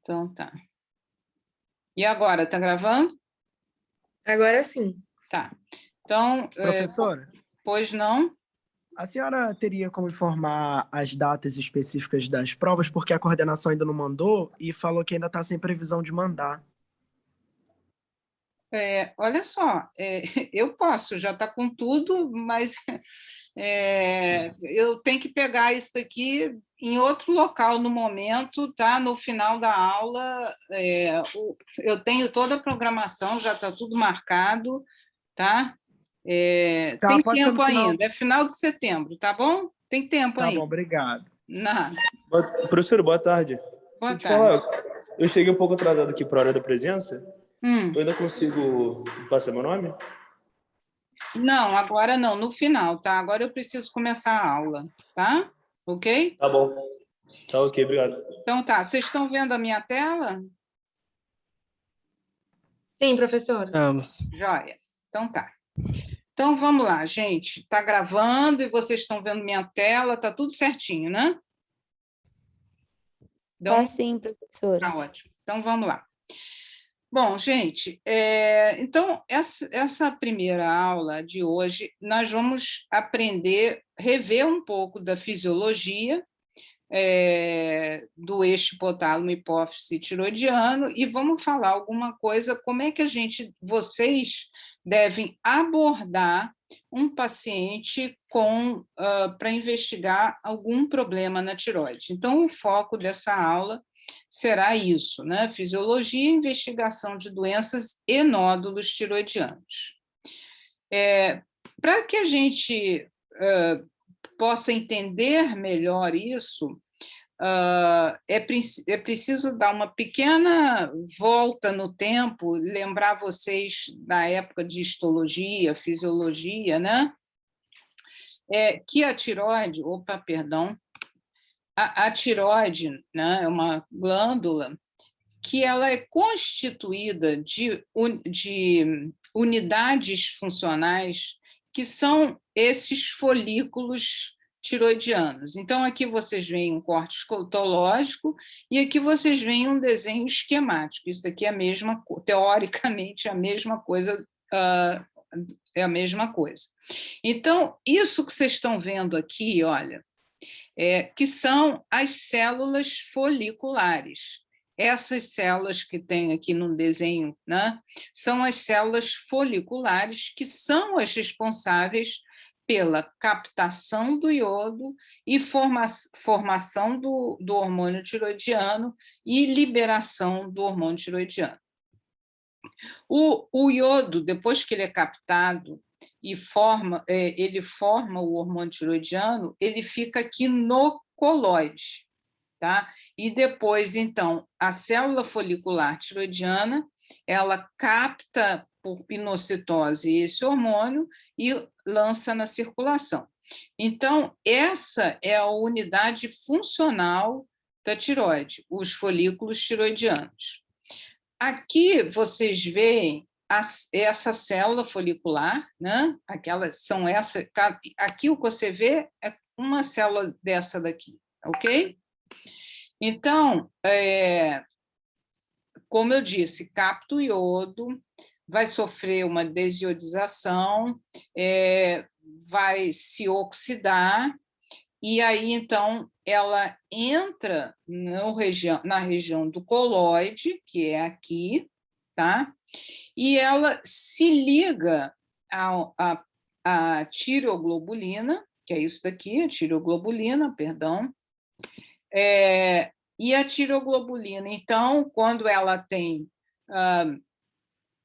Então, tá. E agora, está gravando? Agora sim. Tá. Então, Professora, pois não? a senhora teria como informar as datas específicas das provas, porque a coordenação ainda não mandou e falou que ainda está sem previsão de mandar. Olha só, eu posso, já está com tudo, mas eu tenho que pegar isso daqui em outro local no momento, tá? No final da aula, eu tenho toda a programação, já está tudo marcado, tá? Tá, Tem pode ser tempo no final. ainda, é final de setembro, tá bom? Tem tempo Tá ainda. bom, obrigado. Nada. Professor, boa tarde. Boa Deixa eu te tarde. falar, eu cheguei um pouco atrasado aqui para a hora da presença. Eu ainda consigo passar meu nome? Não, agora não, no final, tá? Agora eu preciso começar a aula, tá? Ok? Tá bom. Tá ok, obrigado. Então tá, vocês estão vendo a minha tela? Sim, professora. Vamos. Joia. Então tá. Então vamos lá, gente. Está gravando e vocês estão vendo minha tela, tá tudo certinho, né? Tá sim, professora. Tá ótimo. Então vamos lá. Bom, gente, então essa primeira aula de hoje nós vamos aprender, rever um pouco da fisiologia do eixo hipotálamo, hipófise tiroidiano e vamos falar alguma coisa, como é que vocês devem abordar um paciente para investigar algum problema na tireoide. Então, o foco dessa aula será isso, né? Fisiologia e investigação de doenças e nódulos tiroidianos. Para que a gente possa entender melhor isso, é preciso dar uma pequena volta no tempo, lembrar vocês da época de histologia, fisiologia, né? Que a tireoide, a tireoide, né, é uma glândula que ela é constituída de unidades funcionais que são esses folículos tiroidianos. Então, aqui vocês veem um corte escotológico e aqui vocês veem um desenho esquemático. Isso daqui é teoricamente, a mesma coisa, é a mesma coisa. Então, isso que vocês estão vendo aqui, olha, que são as células foliculares. Essas células que tem aqui no desenho, né, são as células foliculares que são as responsáveis pela captação do iodo e formação do hormônio tiroidiano e liberação do hormônio tiroidiano. O iodo, depois que ele é captado e ele forma o hormônio tiroidiano, ele fica aqui no coloide. Tá? E depois, então, a célula folicular tiroidiana, ela capta por pinocitose esse hormônio e lança na circulação. Então, essa é a unidade funcional da tireoide, os folículos tiroidianos. Aqui vocês veem essa célula folicular, né? Aqui o que você vê é uma célula dessa daqui, ok? Então, como eu disse, capta o iodo, vai sofrer uma desiodização, vai se oxidar, e aí, então, ela entra na região do coloide, que é aqui, tá? E ela se liga à tireoglobulina, que é isso daqui, a tireoglobulina, perdão, e a tireoglobulina, então, quando ela tem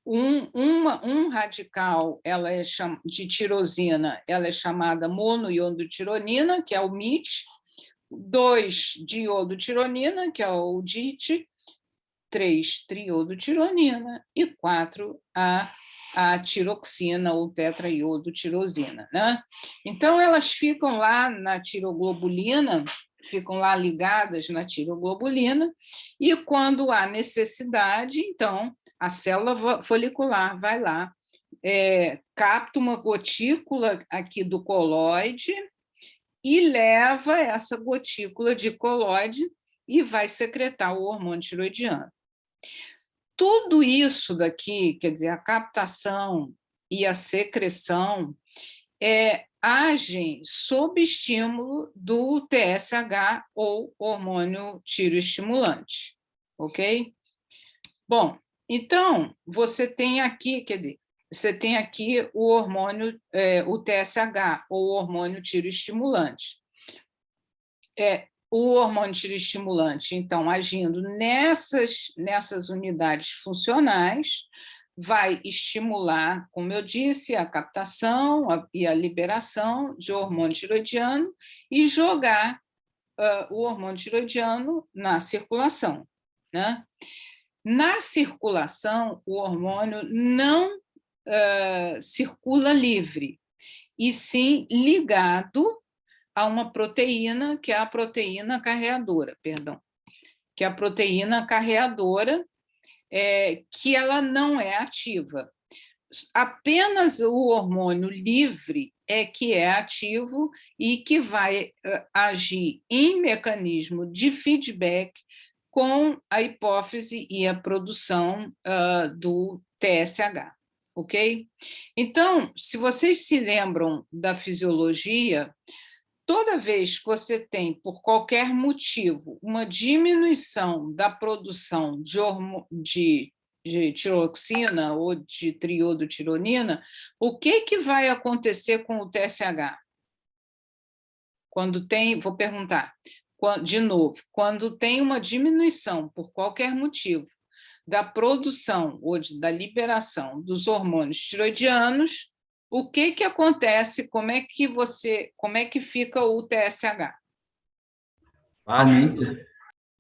um radical ela de tirosina, ela é chamada monoiodotironina, que é o MIT, 2 diodotironina, que é o DIT, 3 triodotironina e 4 a tiroxina ou tetraiodotirosina, né? Então, elas ficam lá na tireoglobulina, ficam lá ligadas na tireoglobulina, e quando há necessidade, então, a célula folicular vai lá, capta uma gotícula aqui do coloide e leva essa gotícula de coloide e vai secretar o hormônio tiroidiano. Tudo isso daqui, quer dizer, a captação e a secreção, agem sob estímulo do TSH, ou hormônio tiroestimulante, ok? Bom, então, você tem aqui, quer dizer, você tem aqui o hormônio, o TSH, ou hormônio tiroestimulante. O hormônio tiroestimulante, então, agindo nessas unidades funcionais, vai estimular, como eu disse, a captação e a liberação de hormônio tiroidiano e jogar o hormônio tiroidiano na circulação, né? Na circulação, o hormônio não circula livre, e sim ligado a uma proteína, que é a proteína carreadora, que é a proteína carreadora, que ela não é ativa. Apenas o hormônio livre é que é ativo e que vai agir em mecanismo de feedback com a hipófise e a produção do TSH, ok? Então, se vocês se lembram da fisiologia, toda vez que você tem, por qualquer motivo, uma diminuição da produção de tiroxina ou de triodotironina, o que vai acontecer com o TSH? Quando tem, vou perguntar de novo, quando tem uma diminuição, por qualquer motivo, da produção ou da liberação dos hormônios tiroidianos, o que acontece? Como é que fica o TSH? Aumenta.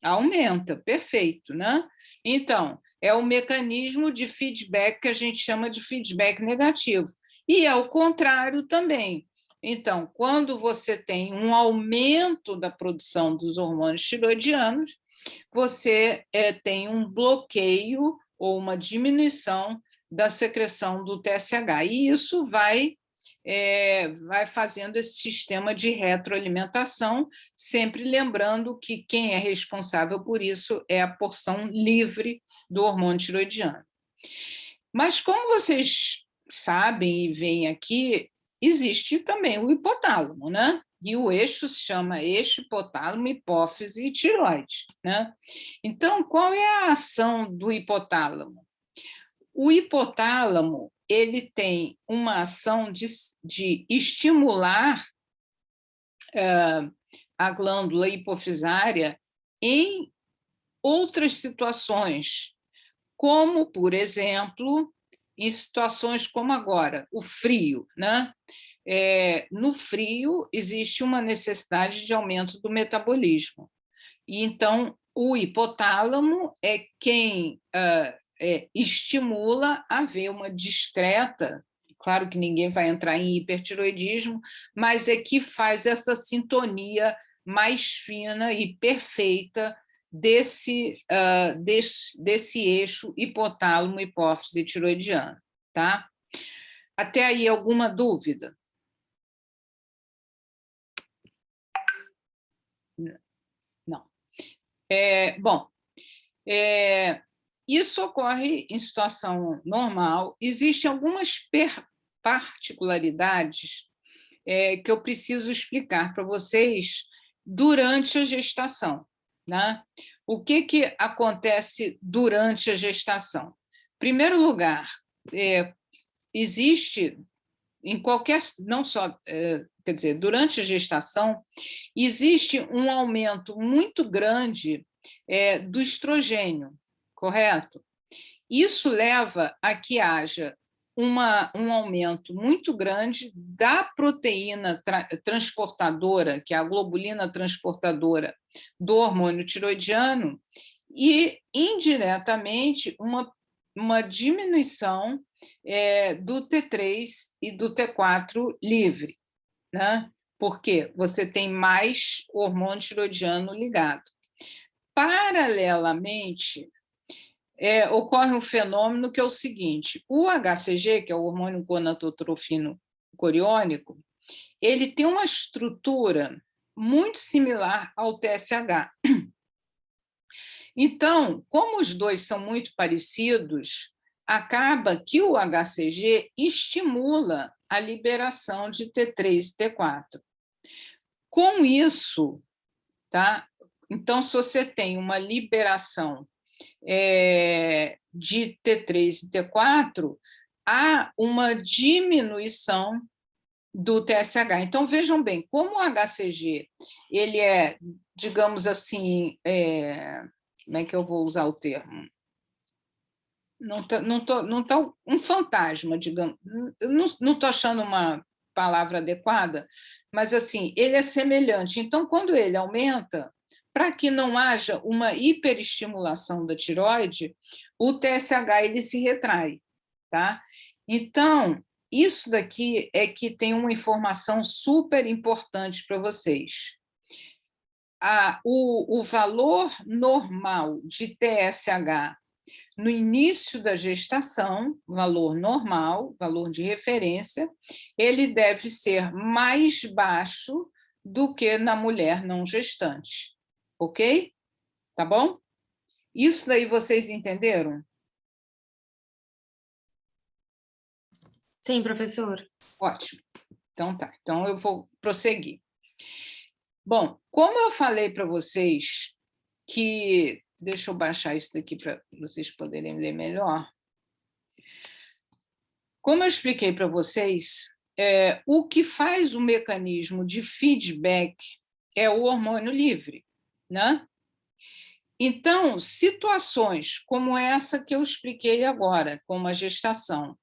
Aumenta, perfeito, né? Então, é o mecanismo de feedback que a gente chama de feedback negativo. E é o contrário também. Então, quando você tem um aumento da produção dos hormônios tiroidianos, você tem um bloqueio ou uma diminuição da secreção do TSH. E isso vai fazendo esse sistema de retroalimentação, sempre lembrando que quem é responsável por isso é a porção livre do hormônio tiroidiano. Mas, como vocês sabem e veem aqui, existe também o hipotálamo, né? E o eixo se chama eixo hipotálamo, hipófise e tireoide, né? Então, qual é a ação do hipotálamo? O hipotálamo, ele tem uma ação de estimular a glândula hipofisária em outras situações, como, por exemplo, em situações como agora, o frio, né? No frio, existe uma necessidade de aumento do metabolismo. E, então, o hipotálamo é quem estimula a haver uma discreta, claro que ninguém vai entrar em hipertiroidismo, mas é que faz essa sintonia mais fina e perfeita desse eixo hipotálamo, hipófise tiroidiano, tá? Até aí, alguma dúvida? Não. Bom, isso ocorre em situação normal. Existem algumas particularidades que eu preciso explicar para vocês durante a gestação, né? O que acontece durante a gestação? Em primeiro lugar, existe em qualquer, não só, quer dizer, durante a gestação, existe um aumento muito grande do estrogênio, correto? Isso leva a que haja um aumento muito grande da proteína transportadora, que é a globulina transportadora do hormônio tiroidiano, e, indiretamente, uma diminuição do T3 e do T4 livre, né? Porque você tem mais hormônio tiroidiano ligado. Paralelamente, ocorre um fenômeno que é o seguinte: o HCG, que é o hormônio gonadotrofino coriônico, ele tem uma estrutura muito similar ao TSH. Então, como os dois são muito parecidos, acaba que o HCG estimula a liberação de T3 e T4. Com isso, tá? Então, se você tem uma liberação de T3 e T4, há uma diminuição do TSH. Então, vejam bem, como o HCG ele é, digamos assim, como é que eu vou usar o termo? Não tá um fantasma, digamos. Eu não estou achando uma palavra adequada, mas assim, ele é semelhante. Então, quando ele aumenta, para que não haja uma hiperestimulação da tireoide, o TSH ele se retrai, tá? Então, isso daqui é que tem uma informação super importante para vocês. O valor normal de TSH no início da gestação, valor normal, valor de referência, ele deve ser mais baixo do que na mulher não gestante. Ok? Tá bom? Isso daí vocês entenderam? Sim, professor. Ótimo. Então tá. Então eu vou prosseguir. Bom, como eu falei para vocês que... Deixa eu baixar isso daqui para vocês poderem ler melhor. Como eu expliquei para vocês, o que faz o mecanismo de feedback é o hormônio livre, né? Então, situações como essa que eu expliquei agora, como a gestação,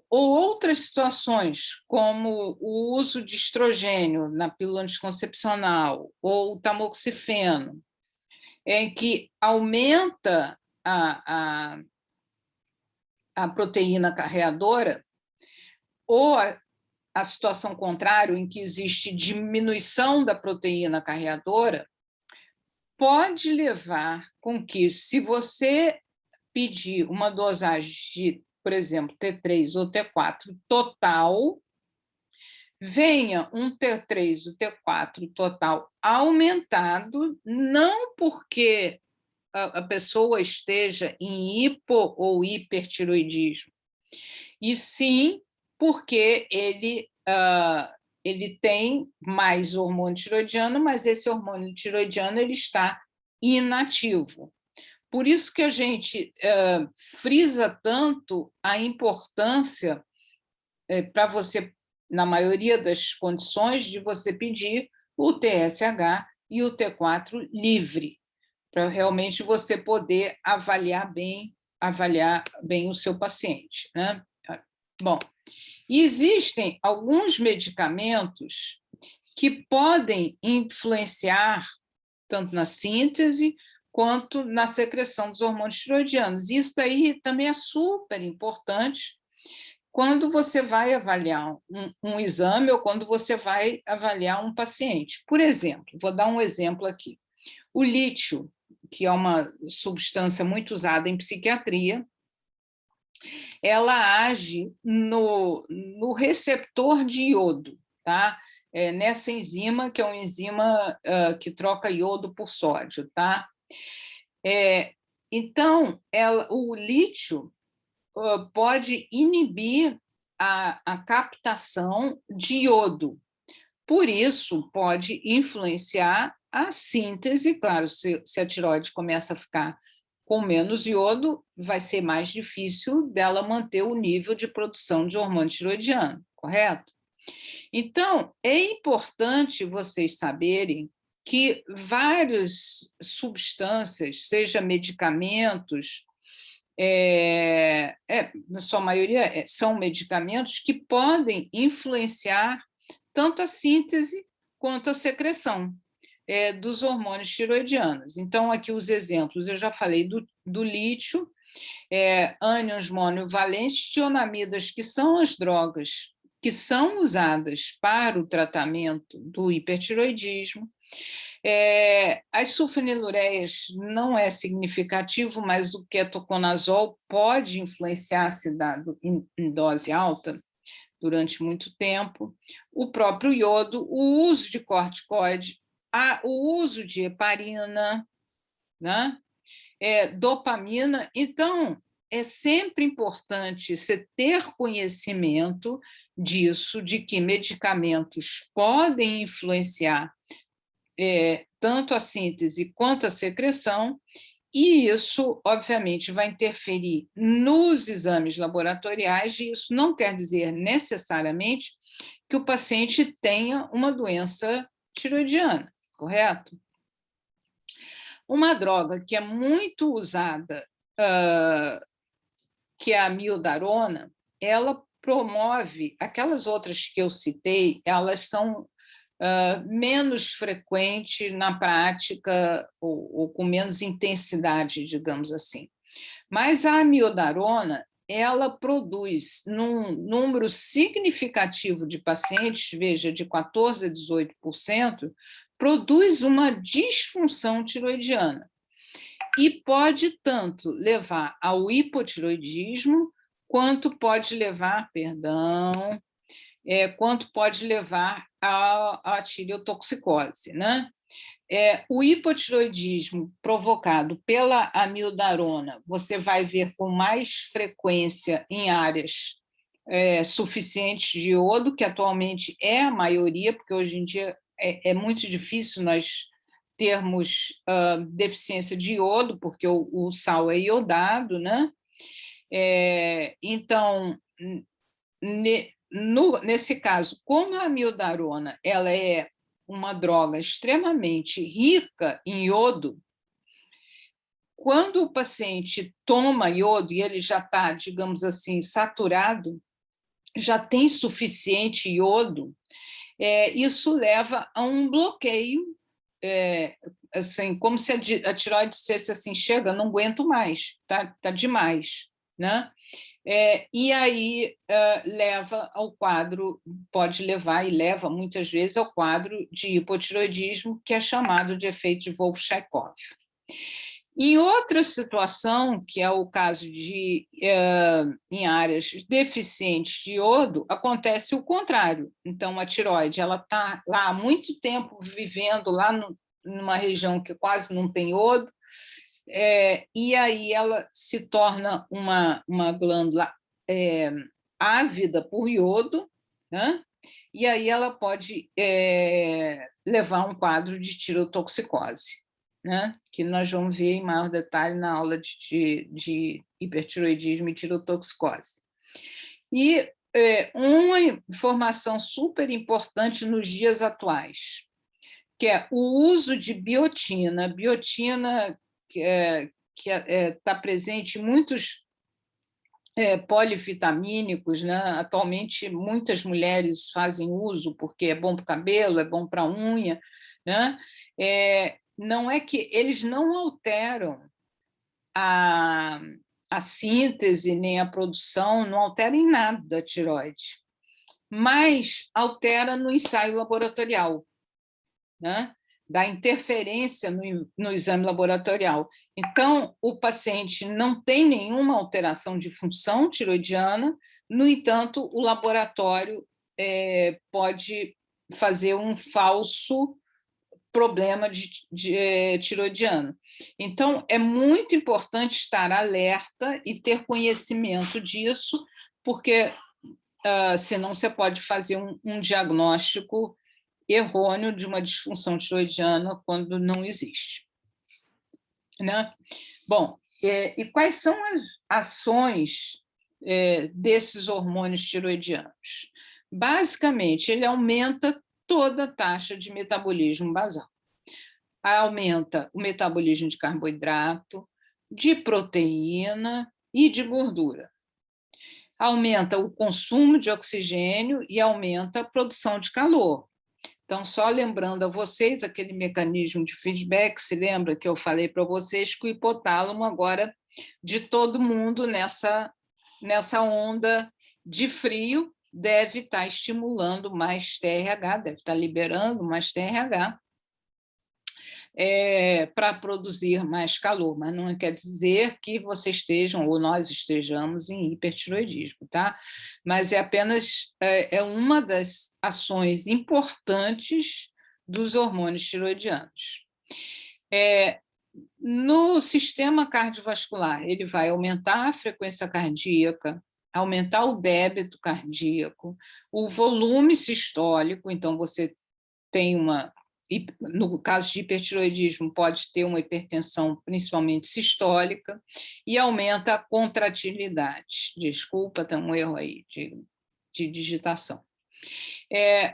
ou outras situações, como o uso de estrogênio na pílula anticoncepcional, ou tamoxifeno, em que aumenta a proteína carreadora, ou a situação contrária, em que existe diminuição da proteína carreadora, pode levar com que, se você pedir uma dosagem de, por exemplo, T3 ou T4 total, venha um T3 e T4 total aumentado, não porque a pessoa esteja em hipo ou hipertiroidismo, e sim porque ele tem mais hormônio tiroidiano, mas esse hormônio tiroidiano ele está inativo. Por isso que a gente frisa tanto a importância para você, na maioria das condições, de você pedir o TSH e o T4 livre, para realmente você poder avaliar bem o seu paciente, né? Bom, existem alguns medicamentos que podem influenciar tanto na síntese quanto na secreção dos hormônios tiroidianos. Isso daí também é super importante quando você vai avaliar um exame ou quando você vai avaliar um paciente. Por exemplo, vou dar um exemplo aqui. O lítio, que é uma substância muito usada em psiquiatria, ela age no receptor de iodo, tá? Nessa enzima, que é uma enzima que troca iodo por sódio, tá? Então, o lítio pode inibir a captação de iodo. Por isso, pode influenciar a síntese. Claro, se a tireoide começa a ficar com menos iodo, vai ser mais difícil dela manter o nível de produção de hormônio tiroidiano, correto? Então, é importante vocês saberem que várias substâncias, seja medicamentos, na sua maioria são medicamentos que podem influenciar tanto a síntese quanto a secreção dos hormônios tiroidianos. Então, aqui os exemplos, eu já falei do lítio, ânions monovalentes, tionamidas, que são as drogas que são usadas para o tratamento do hipertiroidismo. As sulfonilureias não é significativo, mas o ketoconazol pode influenciar se dado em dose alta durante muito tempo. O próprio iodo, o uso de corticoide, o uso de heparina, né? dopamina. Então, é sempre importante você ter conhecimento disso, de que medicamentos podem influenciar tanto a síntese quanto a secreção, e isso, obviamente, vai interferir nos exames laboratoriais, e isso não quer dizer necessariamente que o paciente tenha uma doença tiroidiana, correto? Uma droga que é muito usada, que é a amiodarona, ela promove, aquelas outras que eu citei, elas são menos frequentes na prática, ou com menos intensidade, digamos assim. Mas a amiodarona, ela produz, num número significativo de pacientes, veja, de 14% a 18%, produz uma disfunção tiroidiana. E pode tanto levar ao hipotiroidismo, quanto pode levar, quanto pode levar à tireotoxicose, né? O hipotiroidismo provocado pela amiodarona, você vai ver com mais frequência em áreas suficientes de iodo, que atualmente é a maioria, porque hoje em dia é muito difícil nós termos deficiência de iodo, porque o sal é iodado, né? Então, nesse caso, como a amiodarona ela é uma droga extremamente rica em iodo, quando o paciente toma iodo e ele já está, digamos assim, saturado, já tem suficiente iodo, isso leva a um bloqueio, assim, como se a tireoide dissesse assim, chega, não aguento mais, tá demais, né? E aí leva ao quadro, pode levar e leva muitas vezes ao quadro de hipotiroidismo, que é chamado de efeito de Wolff-Chaikoff. Em outra situação, que é o caso de em áreas deficientes de iodo, acontece o contrário. Então, a tireoide está lá há muito tempo vivendo lá numa região que quase não tem iodo, e aí ela se torna uma glândula ávida por iodo, né? E aí ela pode levar a um quadro de tireotoxicose, né? Que nós vamos ver em maior detalhe na aula de hipertiroidismo e tireotoxicose. E uma informação super importante nos dias atuais, que é o uso de biotina. Biotina que está presente em muitos polivitamínicos, né? Atualmente, muitas mulheres fazem uso porque é bom para o cabelo, é bom para a unha, né? Não é que eles não alteram a síntese nem a produção, não alteram em nada da tireoide, mas altera no ensaio laboratorial, né? Da interferência no exame laboratorial. Então, o paciente não tem nenhuma alteração de função tiroidiana, no entanto, o laboratório pode fazer um falso problema de tiroidiano. Então, é muito importante estar alerta e ter conhecimento disso, porque senão você pode fazer um diagnóstico errôneo de uma disfunção tiroidiana quando não existe, né? Bom, e quais são as ações desses hormônios tiroidianos? Basicamente, ele aumenta toda a taxa de metabolismo basal. Aumenta o metabolismo de carboidrato, de proteína e de gordura. Aumenta o consumo de oxigênio e aumenta a produção de calor. Então, só lembrando a vocês aquele mecanismo de feedback, se lembra que eu falei para vocês que o hipotálamo agora, de todo mundo nessa onda de frio, deve estar estimulando mais TRH, deve estar liberando mais TRH para produzir mais calor, mas não quer dizer que vocês estejam ou nós estejamos em hipertiroidismo, tá? Mas é apenas uma das ações importantes dos hormônios tiroidianos. No sistema cardiovascular, ele vai aumentar a frequência cardíaca, aumentar o débito cardíaco, o volume sistólico, então você tem no caso de hipertiroidismo, pode ter uma hipertensão principalmente sistólica, e aumenta a contratilidade. Desculpa, tem um erro aí de digitação.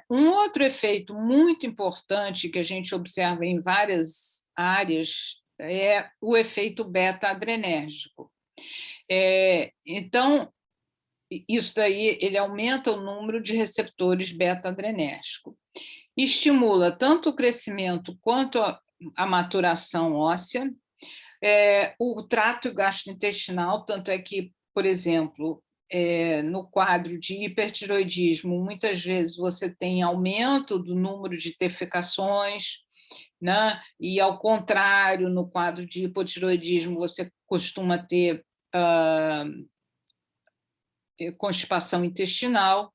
Um outro efeito muito importante que a gente observa em várias áreas é o efeito beta-adrenérgico. Então, isso daí ele aumenta o número de receptores beta-adrenérgico. Estimula tanto o crescimento quanto a maturação óssea, o trato gastrointestinal, tanto é que, por exemplo, no quadro de hipertiroidismo, muitas vezes você tem aumento do número de defecações, né? E, ao contrário, no quadro de hipotiroidismo, você costuma ter constipação intestinal.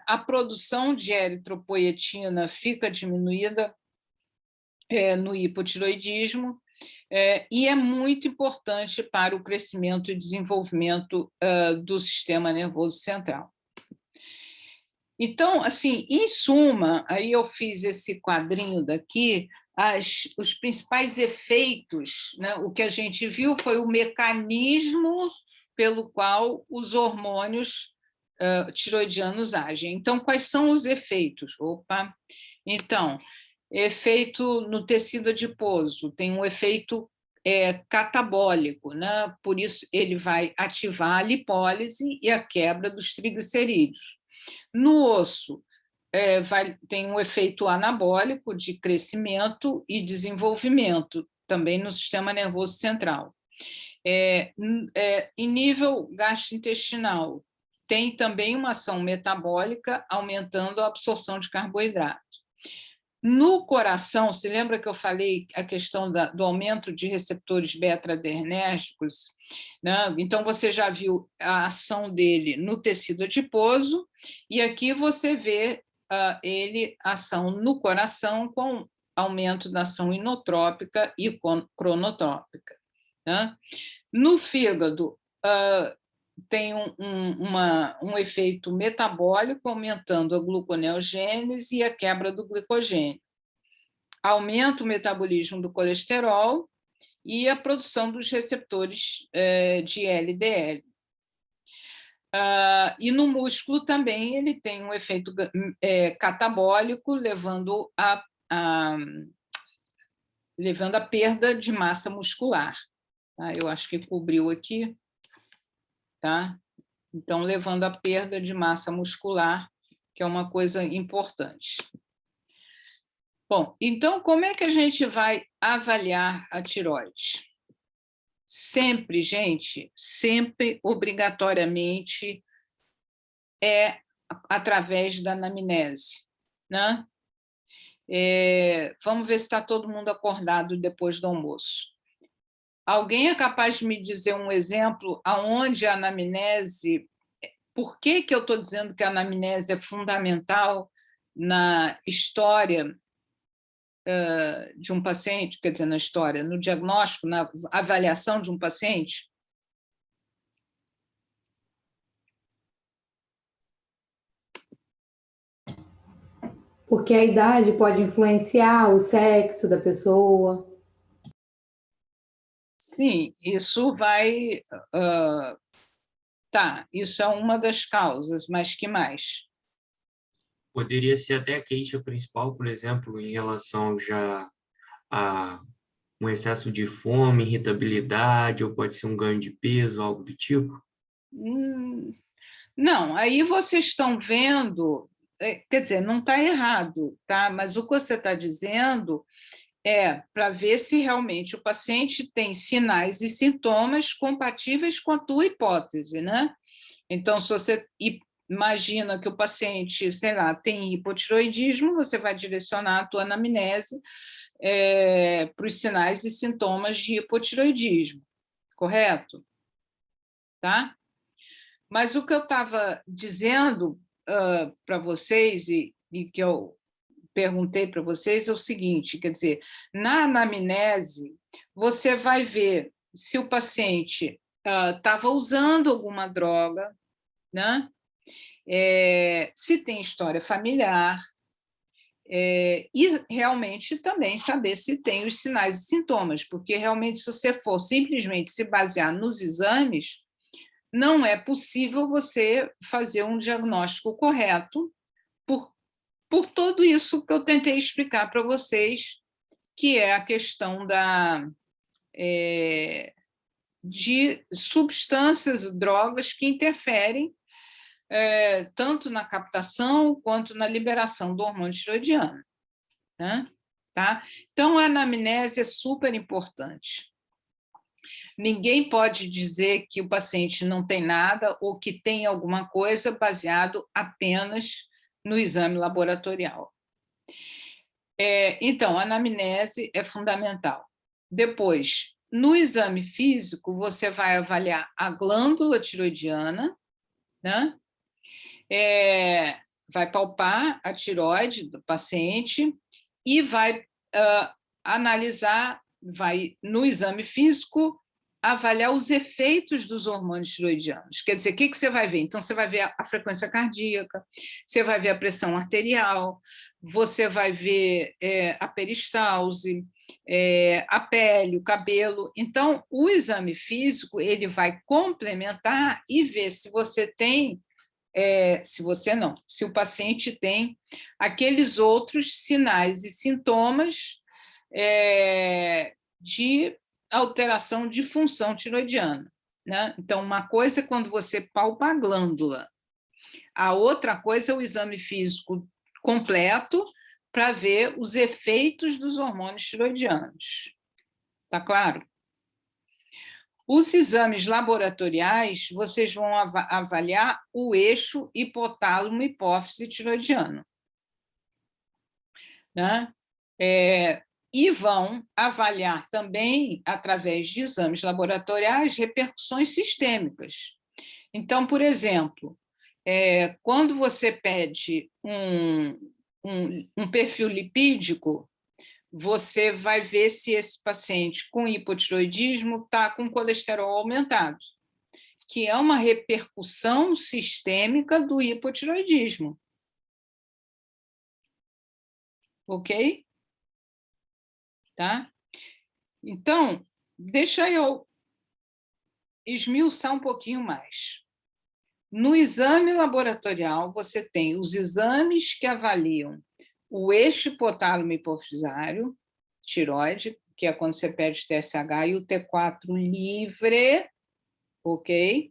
A produção de eritropoietina fica diminuída no hipotiroidismo, e é muito importante para o crescimento e desenvolvimento do sistema nervoso central. Então, assim, em suma, aí eu fiz esse quadrinho daqui, os principais efeitos, né? O que a gente viu foi o mecanismo pelo qual os hormônios tiroidianos agem. Então, quais são os efeitos? Então, efeito no tecido adiposo, tem um efeito catabólico, né? Por isso ele vai ativar a lipólise e a quebra dos triglicerídeos. No osso, tem um efeito anabólico de crescimento e desenvolvimento, também no sistema nervoso central. Em nível gastrointestinal, tem também uma ação metabólica, aumentando a absorção de carboidrato. No coração, se lembra que eu falei a questão do aumento de receptores beta-adrenérgicos, né? Então, você já viu a ação dele no tecido adiposo, e aqui você vê a ação no coração com aumento da ação inotrópica e cronotrópica, né? No fígado, tem um efeito metabólico, aumentando a gluconeogênese e a quebra do glicogênio. Aumenta o metabolismo do colesterol e a produção dos receptores de LDL. E no músculo também ele tem um efeito catabólico, levando a perda de massa muscular. Tá? Eu acho que cobriu aqui. Tá? Então, levando à perda de massa muscular, que é uma coisa importante. Bom, então, como é que a gente vai avaliar a tireoide? Sempre, gente, sempre, obrigatoriamente, através da anamnese, né? Vamos ver se está todo mundo acordado depois do almoço. Alguém é capaz de me dizer um exemplo aonde a anamnese... Por que eu estou dizendo que a anamnese é fundamental na história de um paciente, quer dizer, no diagnóstico, na avaliação de um paciente? Porque a idade pode influenciar o sexo da pessoa. Sim, isso vai... Tá, isso é uma das causas, mas que mais? Poderia ser até a queixa principal, por exemplo, em relação já a um excesso de fome, irritabilidade, ou pode ser um ganho de peso, algo do tipo? Não, aí vocês estão vendo, quer dizer, não está errado, tá? Mas o que você está dizendo para ver se realmente o paciente tem sinais e sintomas compatíveis com a tua hipótese, né? Então, se você imagina que o paciente, sei lá, tem hipotiroidismo, você vai direcionar a tua anamnese para os sinais e sintomas de hipotiroidismo, correto? Tá? Mas o que eu estava dizendo para vocês e que eu perguntei para vocês é o seguinte, quer dizer, na anamnese, você vai ver se o paciente estava usando alguma droga, né? Se tem história familiar, e realmente também saber se tem os sinais e sintomas, porque realmente, se você for simplesmente se basear nos exames, não é possível você fazer um diagnóstico correto por tudo isso que eu tentei explicar para vocês, que é a questão de substâncias, drogas que interferem tanto na captação quanto na liberação do hormônio tiroidiano, né? Tá? Então, a anamnese é super importante. Ninguém pode dizer que o paciente não tem nada ou que tem alguma coisa baseado apenas no exame laboratorial. Então, a anamnese é fundamental. Depois, no exame físico, você vai avaliar a glândula tiroidiana, né? Vai palpar a tireoide do paciente e vai analisar, vai, no exame físico, avaliar os efeitos dos hormônios tiroidianos. Quer dizer, o que você vai ver? Então, você vai ver a frequência cardíaca, você vai ver a pressão arterial, você vai ver a peristalse, a pele, o cabelo. Então, o exame físico ele vai complementar e ver se você tem, se o paciente tem aqueles outros sinais e sintomas de alteração de função tiroidiana, né? Então, uma coisa é quando você palpa a glândula, a outra coisa é o exame físico completo para ver os efeitos dos hormônios tiroidianos. Tá claro? Os exames laboratoriais, vocês vão avaliar o eixo hipotálamo-hipófise tiroidiano, né? E vão avaliar também, através de exames laboratoriais, repercussões sistêmicas. Então, por exemplo, quando você pede um perfil lipídico, você vai ver se esse paciente com hipotiroidismo está com colesterol aumentado, que é uma repercussão sistêmica do hipotiroidismo. Ok? Tá? Então, deixa eu esmiuçar um pouquinho mais. No exame laboratorial, você tem os exames que avaliam o eixo hipotálamo hipofisário, tiroide, que é quando você pede TSH, e o T4 livre, ok?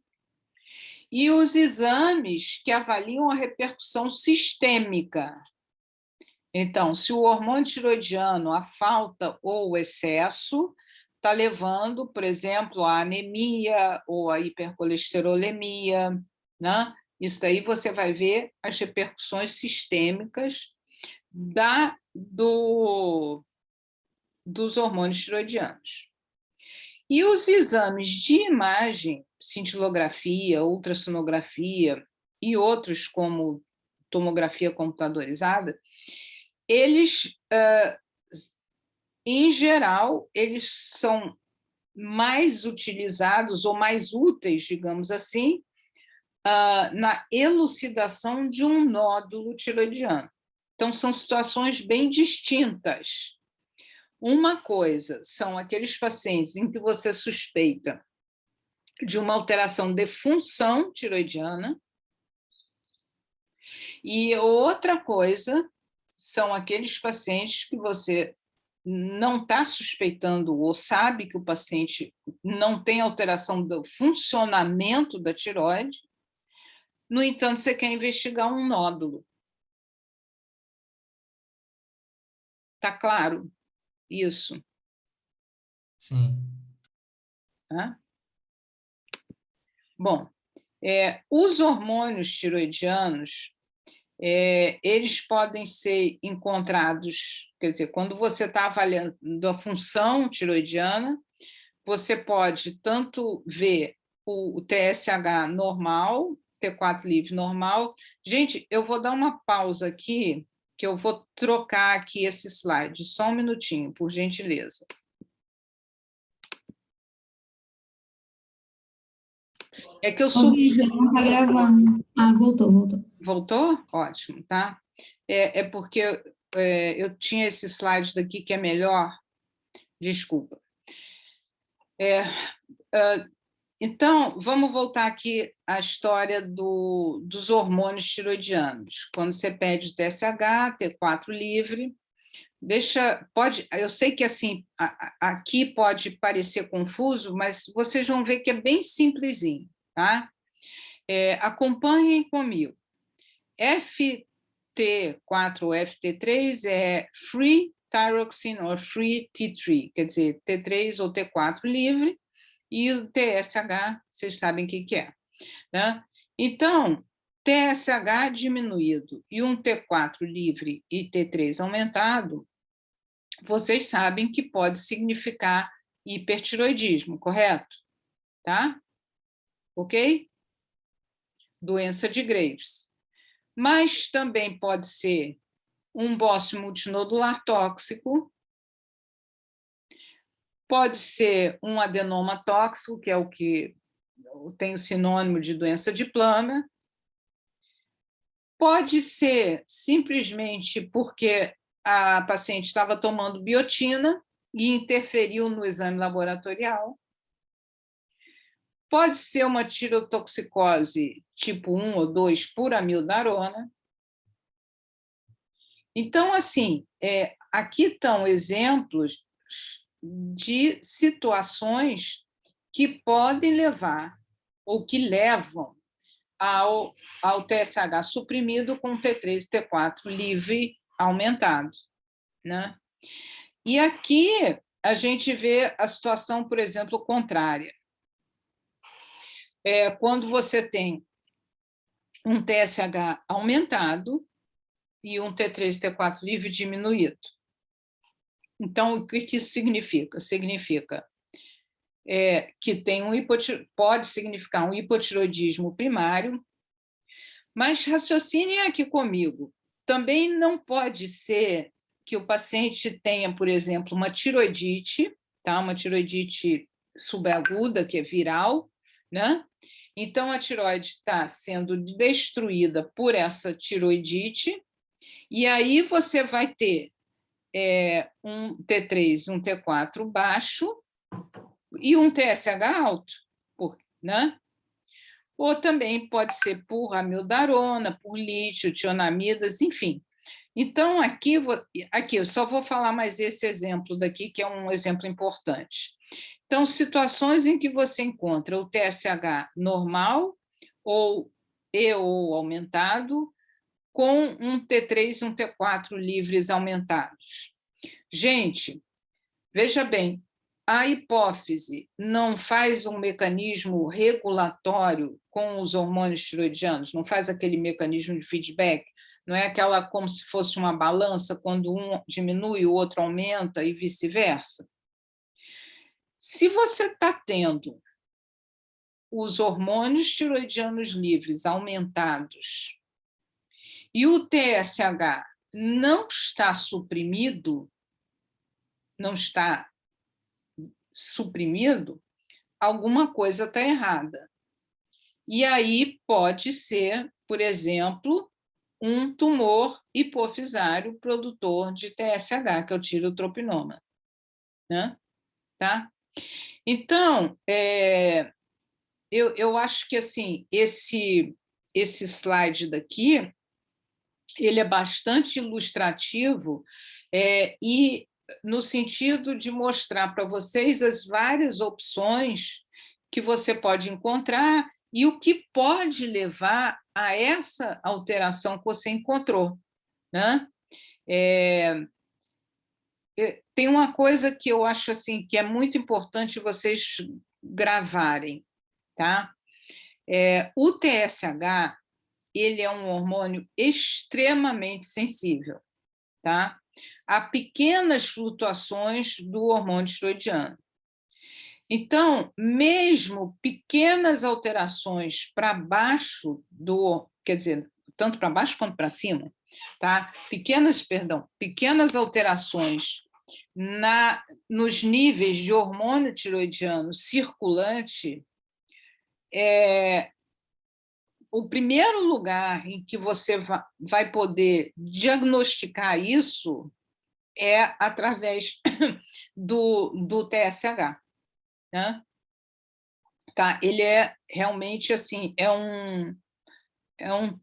E os exames que avaliam a repercussão sistêmica. Então, se o hormônio tiroidiano, a falta ou o excesso, está levando, por exemplo, à anemia ou à hipercolesterolemia, né? Isso aí você vai ver as repercussões sistêmicas dos hormônios tiroidianos. E os exames de imagem, cintilografia, ultrassonografia e outros como tomografia computadorizada, eles, em geral, eles são mais utilizados ou mais úteis, digamos assim, na elucidação de um nódulo tiroidiano. Então, são situações bem distintas. Uma coisa são aqueles pacientes em que você suspeita de uma alteração de função tiroidiana, e outra coisa são aqueles pacientes que você não está suspeitando ou sabe que o paciente não tem alteração do funcionamento da tireoide, no entanto, você quer investigar um nódulo. Está claro isso? Sim. Tá? Bom, os hormônios tiroidianos, eles podem ser encontrados, quer dizer, quando você está avaliando a função tiroidiana, você pode tanto ver o TSH normal, T4 livre normal. Gente, eu vou dar uma pausa aqui, que eu vou trocar aqui esse slide. Só um minutinho, por gentileza. É que eu subi. Não está gravando. Ah, voltou. Voltou? Ótimo, tá? É porque eu tinha esse slide daqui que é melhor. Desculpa. Então, vamos voltar aqui à história dos hormônios tiroidianos. Quando você pede TSH, T4 livre, eu sei que assim aqui pode parecer confuso, mas vocês vão ver que é bem simplesinho, tá? Acompanhem comigo. FT4 ou FT3 é free thyroxine ou free T3, quer dizer, T3 ou T4 livre, e o TSH, vocês sabem o que é, né? Então, TSH diminuído e um T4 livre e T3 aumentado, vocês sabem que pode significar hipertiroidismo, correto? Tá? Ok? Doença de Graves. Mas também pode ser um bócio multinodular tóxico, pode ser um adenoma tóxico, que é o que tem o sinônimo de doença de Plummer, pode ser simplesmente porque a paciente estava tomando biotina e interferiu no exame laboratorial, pode ser uma tirotoxicose tipo 1 ou 2 por amiodarona. Então, assim, aqui estão exemplos de situações que podem levar, ou que levam, ao TSH suprimido com T3 e T4 livre aumentado, né? E aqui a gente vê a situação, por exemplo, contrária. Quando você tem um TSH aumentado e um T3 e T4 livre diminuído. Então, o que isso significa? Significa que pode significar um hipotiroidismo primário, mas raciocinem aqui comigo. Também não pode ser que o paciente tenha, por exemplo, uma tiroidite, tá? Uma tiroidite subaguda, que é viral, né? Então, a tiroide está sendo destruída por essa tiroidite, e aí você vai ter um T3, um T4 baixo e um TSH alto, né? Ou também pode ser por amiodarona, por lítio, tionamidas, enfim. Então, aqui eu só vou falar mais esse exemplo daqui, que é um exemplo importante. Então, situações em que você encontra o TSH normal ou aumentado, com um T3 e um T4 livres aumentados. Gente, veja bem, a hipófise não faz um mecanismo regulatório com os hormônios tiroidianos, não faz aquele mecanismo de feedback, não é aquela como se fosse uma balança, quando um diminui, o outro aumenta e vice-versa? Se você está tendo os hormônios tiroidianos livres aumentados e o TSH não está suprimido, alguma coisa está errada. E aí pode ser, por exemplo, um tumor hipofisário produtor de TSH, que é o tirotropinoma, né? Tá? Então, eu acho que assim, esse slide daqui, ele é bastante ilustrativo e no sentido de mostrar para vocês as várias opções que você pode encontrar e o que pode levar a essa alteração que você encontrou, né? Tem uma coisa que eu acho assim que é muito importante vocês gravarem, tá? O TSH, ele é um hormônio extremamente sensível, tá? Há pequenas flutuações do hormônio tiroidiano. Então, mesmo pequenas alterações para baixo quer dizer, tanto para baixo quanto para cima, tá? Pequenas alterações nos níveis de hormônio tiroidiano circulante, o primeiro lugar em que você vai poder diagnosticar isso é através do TSH, né? Tá? Ele é realmente assim, é um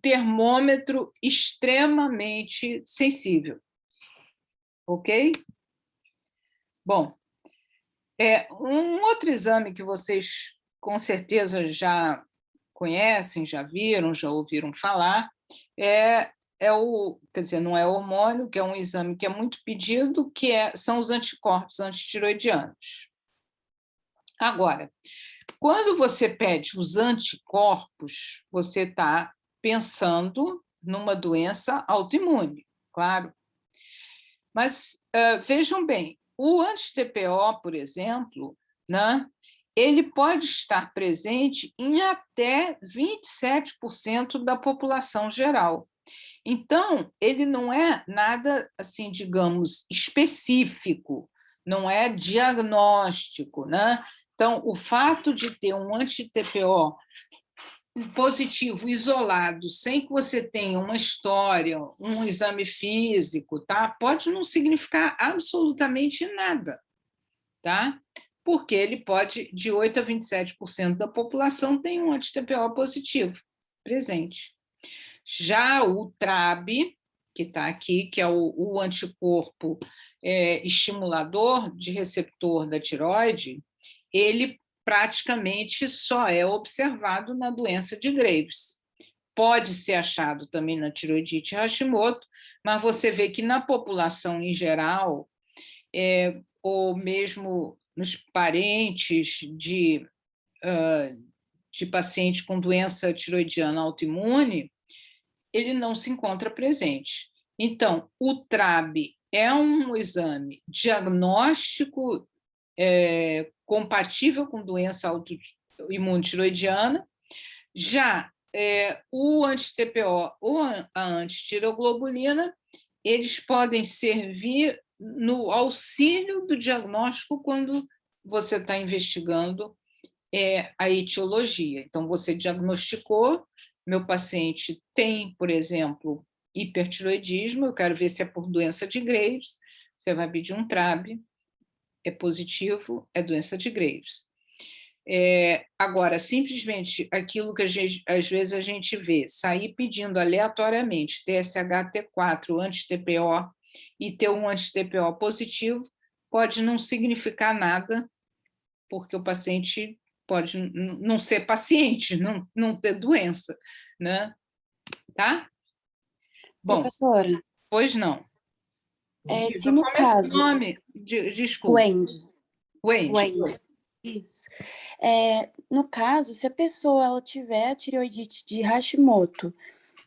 termômetro extremamente sensível, ok? Bom, um outro exame que vocês com certeza já conhecem, já viram, já ouviram falar, quer dizer, não é hormônio, que é um exame que é muito pedido, são os anticorpos antitiroidianos. Agora, quando você pede os anticorpos, você está pensando numa doença autoimune, claro. Mas vejam bem, o anti-TPO, por exemplo, né, ele pode estar presente em até 27% da população geral. Então, ele não é nada, assim, digamos, específico, não é diagnóstico, né? Então, o fato de ter um anti-TPO positivo isolado, sem que você tenha uma história, um exame físico, tá? Pode não significar absolutamente nada, tá? Porque ele pode, de 8% a 27% da população tem um anti-TPO positivo presente. Já o TRAB, que está aqui, que é o anticorpo estimulador de receptor da tireoide, ele praticamente só é observado na doença de Graves. Pode ser achado também na tireoidite Hashimoto, mas você vê que na população em geral, ou mesmo nos parentes de paciente com doença tiroidiana autoimune, ele não se encontra presente. Então, o TRAB é um exame diagnóstico compatível com doença autoimune tiroidiana. Já o anti-TPO ou a antitireoglobulina, eles podem servir no auxílio do diagnóstico quando você está investigando a etiologia. Então, você diagnosticou, meu paciente tem, por exemplo, hipertiroidismo, eu quero ver se é por doença de Graves, você vai pedir um TRAB, é positivo, é doença de Graves. Agora, simplesmente aquilo que às vezes a gente vê, sair pedindo aleatoriamente TSH, T4, anti-TPO e ter um anti-TPO positivo, pode não significar nada, porque o paciente pode não ser paciente, não ter doença, né? Tá? Bom, professora, pois não. se no caso... Nome, desculpa. Wendy. Isso. No caso, se a pessoa ela tiver a tireoidite de Hashimoto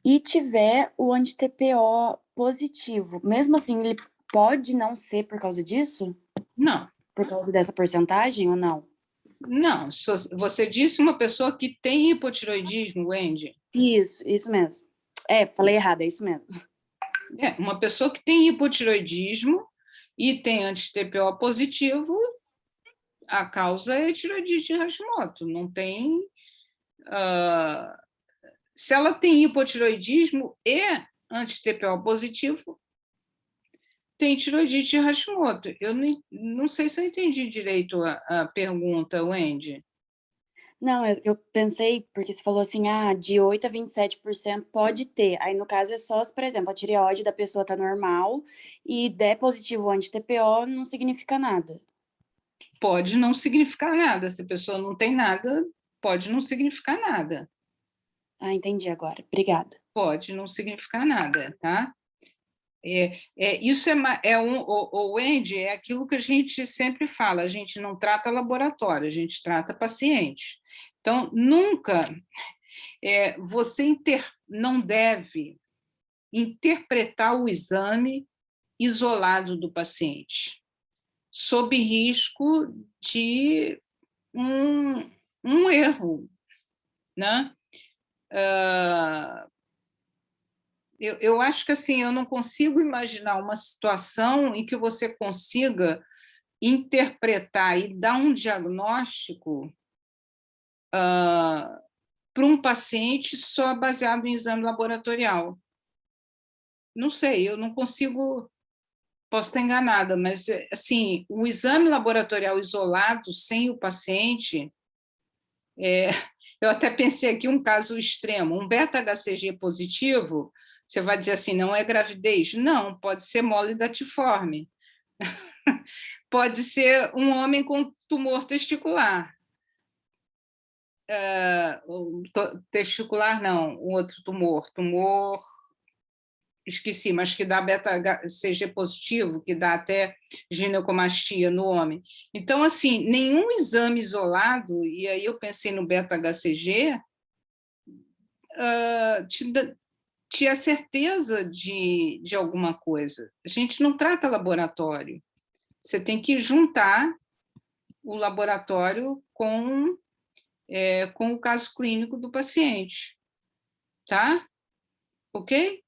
e tiver o anti-TPO positivo, mesmo assim, ele pode não ser por causa disso? Não. Por causa dessa porcentagem ou não? Não, você disse uma pessoa que tem hipotiroidismo, Wendy. Isso mesmo. Falei errado, é isso mesmo. Uma pessoa que tem hipotiroidismo e tem anti-TPO positivo, a causa é tireoidite Hashimoto. Não tem... se ela tem hipotiroidismo e anti-TPO positivo, tem tireoidite Hashimoto. Eu não sei se eu entendi direito a pergunta, Wendy. Não, eu pensei, porque você falou assim, de 8% a 27% pode ter. Aí, no caso, é só, por exemplo, a tireoide da pessoa tá normal e der positivo anti-TPO, não significa nada. Pode não significar nada. Se a pessoa não tem nada, pode não significar nada. Entendi agora. Obrigada. Pode não significar nada, tá? Isso o Wendy, é aquilo que a gente sempre fala, a gente não trata laboratório, a gente trata paciente. Então, nunca você não deve interpretar o exame isolado do paciente, sob risco de um erro, né? eu acho que assim, eu não consigo imaginar uma situação em que você consiga interpretar e dar um diagnóstico para um paciente só baseado em exame laboratorial. Não sei, eu não consigo, posso estar enganada, mas assim, o exame laboratorial isolado, sem o paciente, eu até pensei aqui um caso extremo, um beta-HCG positivo, você vai dizer assim, não é gravidez? Não, pode ser mole datiforme. Pode ser um homem com tumor testicular. Testicular, não, um outro tumor, esqueci, mas que dá beta-HCG positivo, que dá até ginecomastia no homem. Então, assim, nenhum exame isolado, e aí eu pensei no beta-HCG, tinha certeza de alguma coisa. A gente não trata laboratório. Você tem que juntar o laboratório com o caso clínico do paciente. Tá? Ok?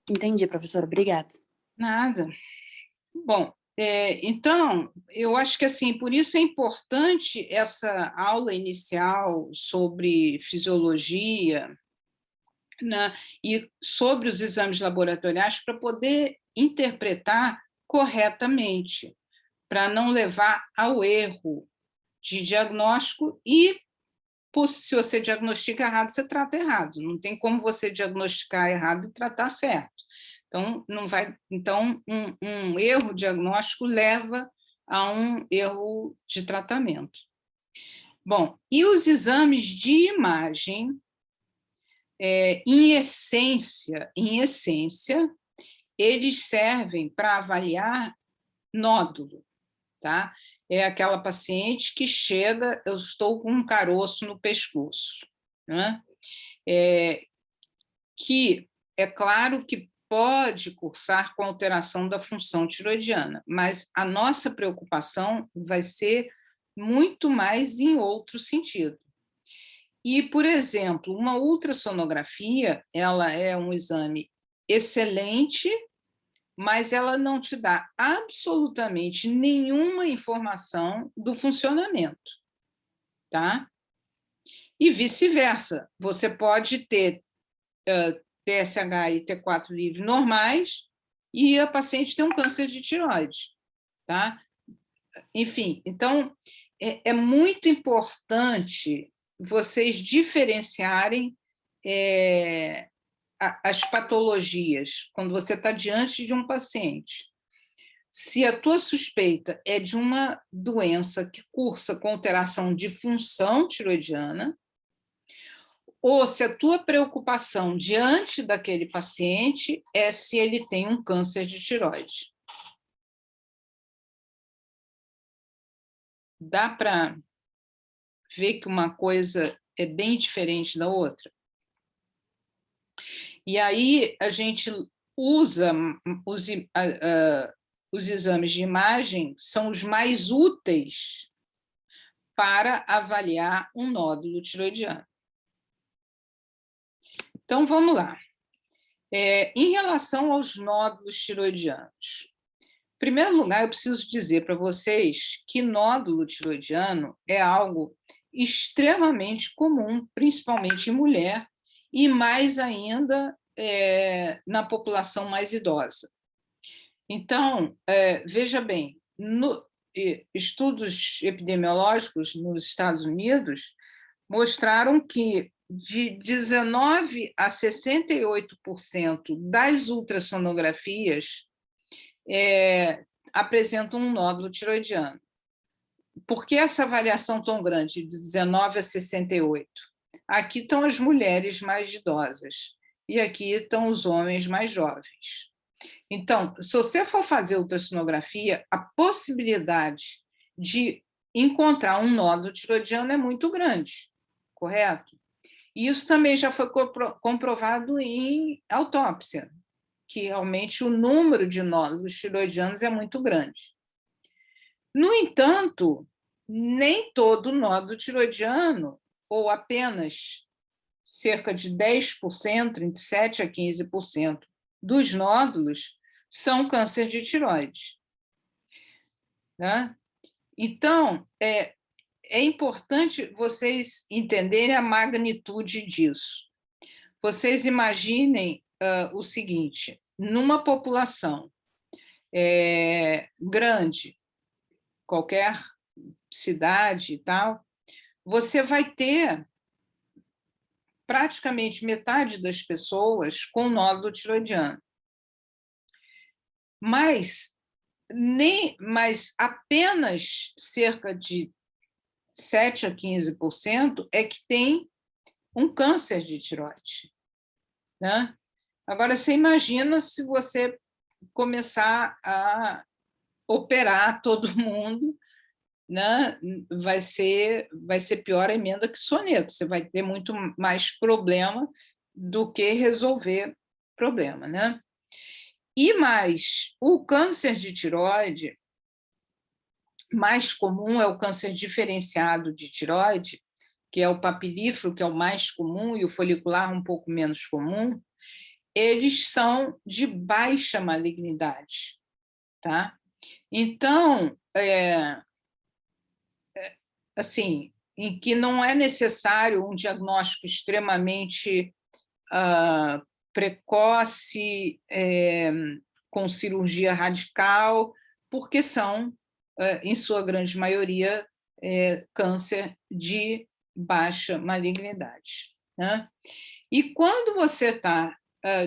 Entendi, professora. Obrigada. Nada. Bom, então, eu acho que assim, por isso é importante essa aula inicial sobre fisiologia, né, e sobre os exames laboratoriais para poder interpretar corretamente, para não levar ao erro de diagnóstico e, se você diagnostica errado, você trata errado. Não tem como você diagnosticar errado e tratar certo. Então, não vai. Então, um erro diagnóstico leva a um erro de tratamento. Bom, e os exames de imagem, em essência, eles servem para avaliar nódulo, tá? É aquela paciente que chega, eu estou com um caroço no pescoço, né? Que é claro que pode cursar com alteração da função tiroidiana, mas a nossa preocupação vai ser muito mais em outro sentido. E, por exemplo, uma ultrassonografia, ela é um exame excelente, mas ela não te dá absolutamente nenhuma informação do funcionamento, tá? E vice-versa, você pode ter TSH e T4 livre normais e a paciente tem um câncer de tireoide, tá? Enfim, então, é muito importante vocês diferenciarem as patologias quando você está diante de um paciente. Se a tua suspeita é de uma doença que cursa com alteração de função tiroidiana, ou se a tua preocupação diante daquele paciente é se ele tem um câncer de tireoide. Dá para ver que uma coisa é bem diferente da outra? E aí a gente usa os exames de imagem, são os mais úteis para avaliar um nódulo tiroidiano. Então, vamos lá. Em relação aos nódulos tiroidianos, em primeiro lugar, eu preciso dizer para vocês que nódulo tiroidiano é algo extremamente comum, principalmente em mulher, e mais ainda na população mais idosa. Então, veja bem, estudos epidemiológicos nos Estados Unidos mostraram que de 19% a 68% das ultrassonografias apresentam um nódulo tiroidiano. Por que essa variação tão grande, de 19% a 68%? Aqui estão as mulheres mais idosas e aqui estão os homens mais jovens. Então, se você for fazer ultrassonografia, a possibilidade de encontrar um nódulo tiroidiano é muito grande, correto? E isso também já foi comprovado em autópsia, que realmente o número de nódulos tiroidianos é muito grande. No entanto, nem todo nódulo tiroidiano, ou apenas cerca de 10%, entre 7% a 15% dos nódulos são câncer de tireoide. Né? Então, é importante vocês entenderem a magnitude disso. Vocês imaginem o seguinte, numa população grande, qualquer cidade e tal, você vai ter praticamente metade das pessoas com nódulo tiroidiano. Mas apenas cerca de 7% a 15% é que tem um câncer de tireoide. Né? Agora, você imagina se você começar a operar todo mundo, né? vai ser pior a emenda que soneto, você vai ter muito mais problema do que resolver problema. Né? E mais, o câncer de tireoide mais comum é o câncer diferenciado de tireoide, que é o papilífero, que é o mais comum, e o folicular um pouco menos comum. Eles são de baixa malignidade. Tá? Então, assim, em que não é necessário um diagnóstico extremamente precoce, com cirurgia radical, porque são, em sua grande maioria, câncer de baixa malignidade. Né? E quando você está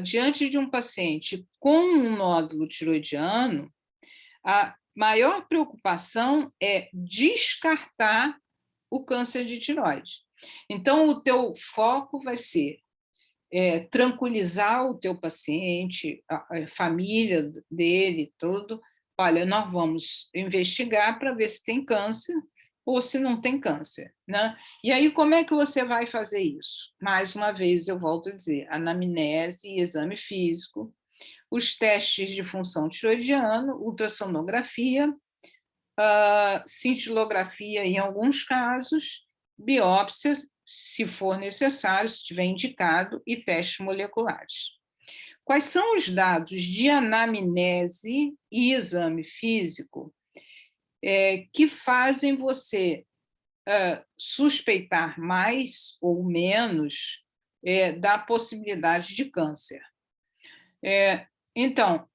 diante de um paciente com um nódulo tiroidiano, a maior preocupação é descartar o câncer de tireoide. Então, o teu foco vai ser tranquilizar o teu paciente, a família dele, tudo. Olha, nós vamos investigar para ver se tem câncer ou se não tem câncer. Né? E aí, como é que você vai fazer isso? Mais uma vez, eu volto a dizer, anamnese e exame físico, os testes de função tiroidiana, ultrassonografia, cintilografia em alguns casos, biópsia, se for necessário, se estiver indicado, e testes moleculares. Quais são os dados de anamnese e exame físico que fazem você suspeitar mais ou menos da possibilidade de câncer? Então,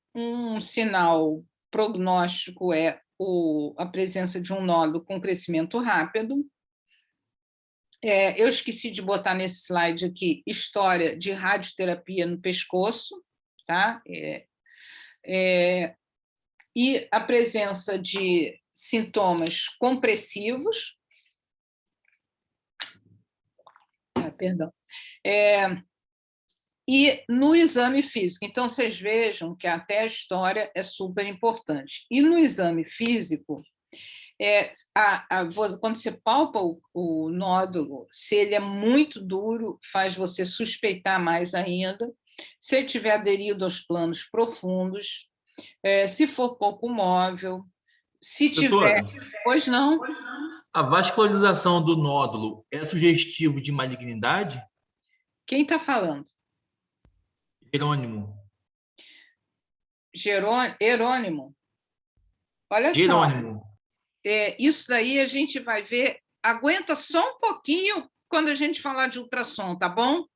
um sinal prognóstico é a presença de um nódulo com crescimento rápido. Eu esqueci de botar nesse slide aqui história de radioterapia no pescoço, tá? E a presença de sintomas compressivos. Perdão. E no exame físico. Então, vocês vejam que até a história é super importante. E no exame físico, quando você palpa o nódulo, se ele é muito duro, faz você suspeitar mais ainda. Se ele tiver aderido aos planos profundos, se for pouco móvel, se tiver... Pois não? A vascularização do nódulo é sugestivo de malignidade? Quem está falando? Jerônimo. Jerônimo. Olha Jerônimo. só. Isso daí a gente vai ver. Aguenta só um pouquinho quando a gente falar de ultrassom, tá bom?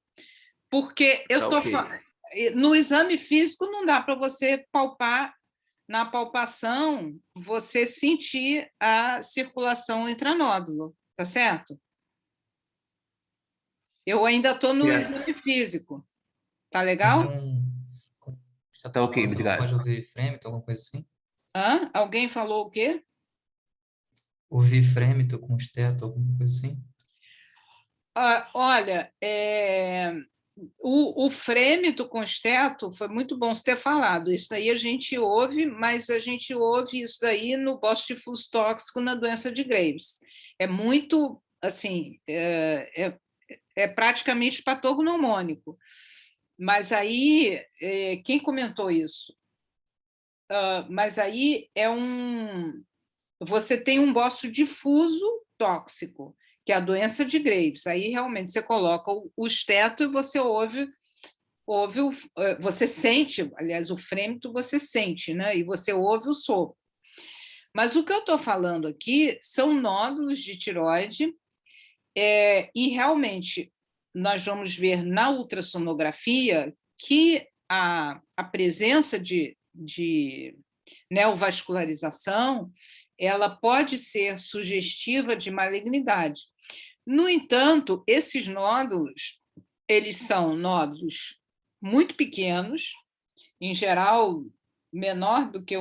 Porque eu estou falando. No exame físico não dá para você palpar, na palpação, você sentir a circulação intranódulo, tá certo? Eu ainda estou no exame físico. Tá legal? Tá ok, obrigado. Pode ouvir Fremito, alguma coisa assim? Alguém falou o quê? Ouvir Fremito com esteto, alguma coisa assim? Olha, o frêmito com esteto foi muito bom você ter falado. Isso daí a gente ouve, mas a gente ouve isso daí no bócio difuso tóxico na doença de Graves. É muito, assim, praticamente patognomônico. Mas aí, quem comentou isso? Mas aí você tem um bócio difuso tóxico, que é a doença de Graves. Aí, realmente, você coloca o esteto e você você sente, aliás, o frêmito você sente, né? E você ouve o sopro. Mas o que eu estou falando aqui são nódulos de tireoide, e realmente nós vamos ver na ultrassonografia que a presença de neovascularização ela pode ser sugestiva de malignidade. No entanto, esses nódulos, eles são nódulos muito pequenos, em geral, menor do que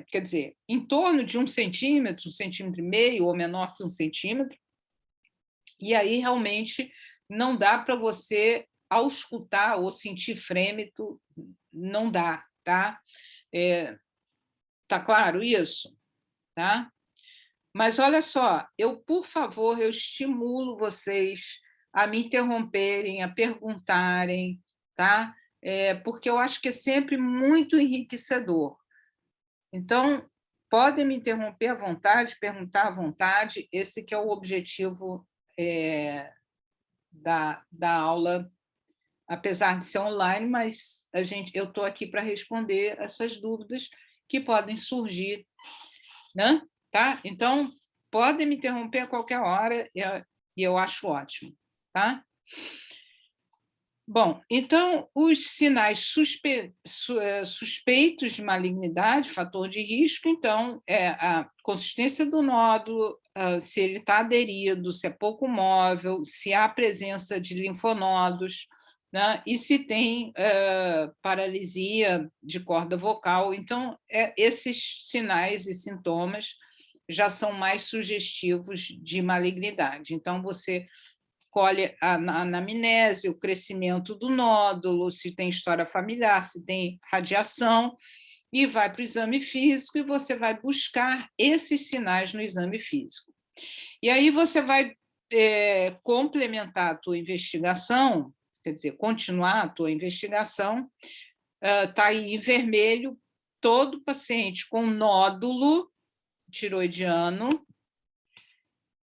quer dizer, em torno de 1 centímetro, 1,5 centímetros, ou menor que 1 centímetro, e aí realmente não dá para você auscultar ou sentir frêmito, não dá, tá? Tá claro isso? Tá? Mas olha só, por favor, eu estimulo vocês a me interromperem, a perguntarem, tá? Porque eu acho que é sempre muito enriquecedor. Então, podem me interromper à vontade, perguntar à vontade, esse que é o objetivo da aula, apesar de ser online, mas eu estou aqui para responder essas dúvidas que podem surgir, né? Tá? Então, podem me interromper a qualquer hora, e eu acho ótimo. Tá? Bom, então, os sinais suspeitos de malignidade, fator de risco, então, é a consistência do nódulo, se ele está aderido, se é pouco móvel, se há presença de linfonodos, né? E se tem paralisia de corda vocal. Então, esses sinais e sintomas já são mais sugestivos de malignidade. Então, você colhe a anamnese, o crescimento do nódulo, se tem história familiar, se tem radiação, e vai para o exame físico, e você vai buscar esses sinais no exame físico. E aí você vai complementar a tua investigação, quer dizer, continuar a tua investigação, está aí em vermelho, todo paciente com nódulo tiroidiano,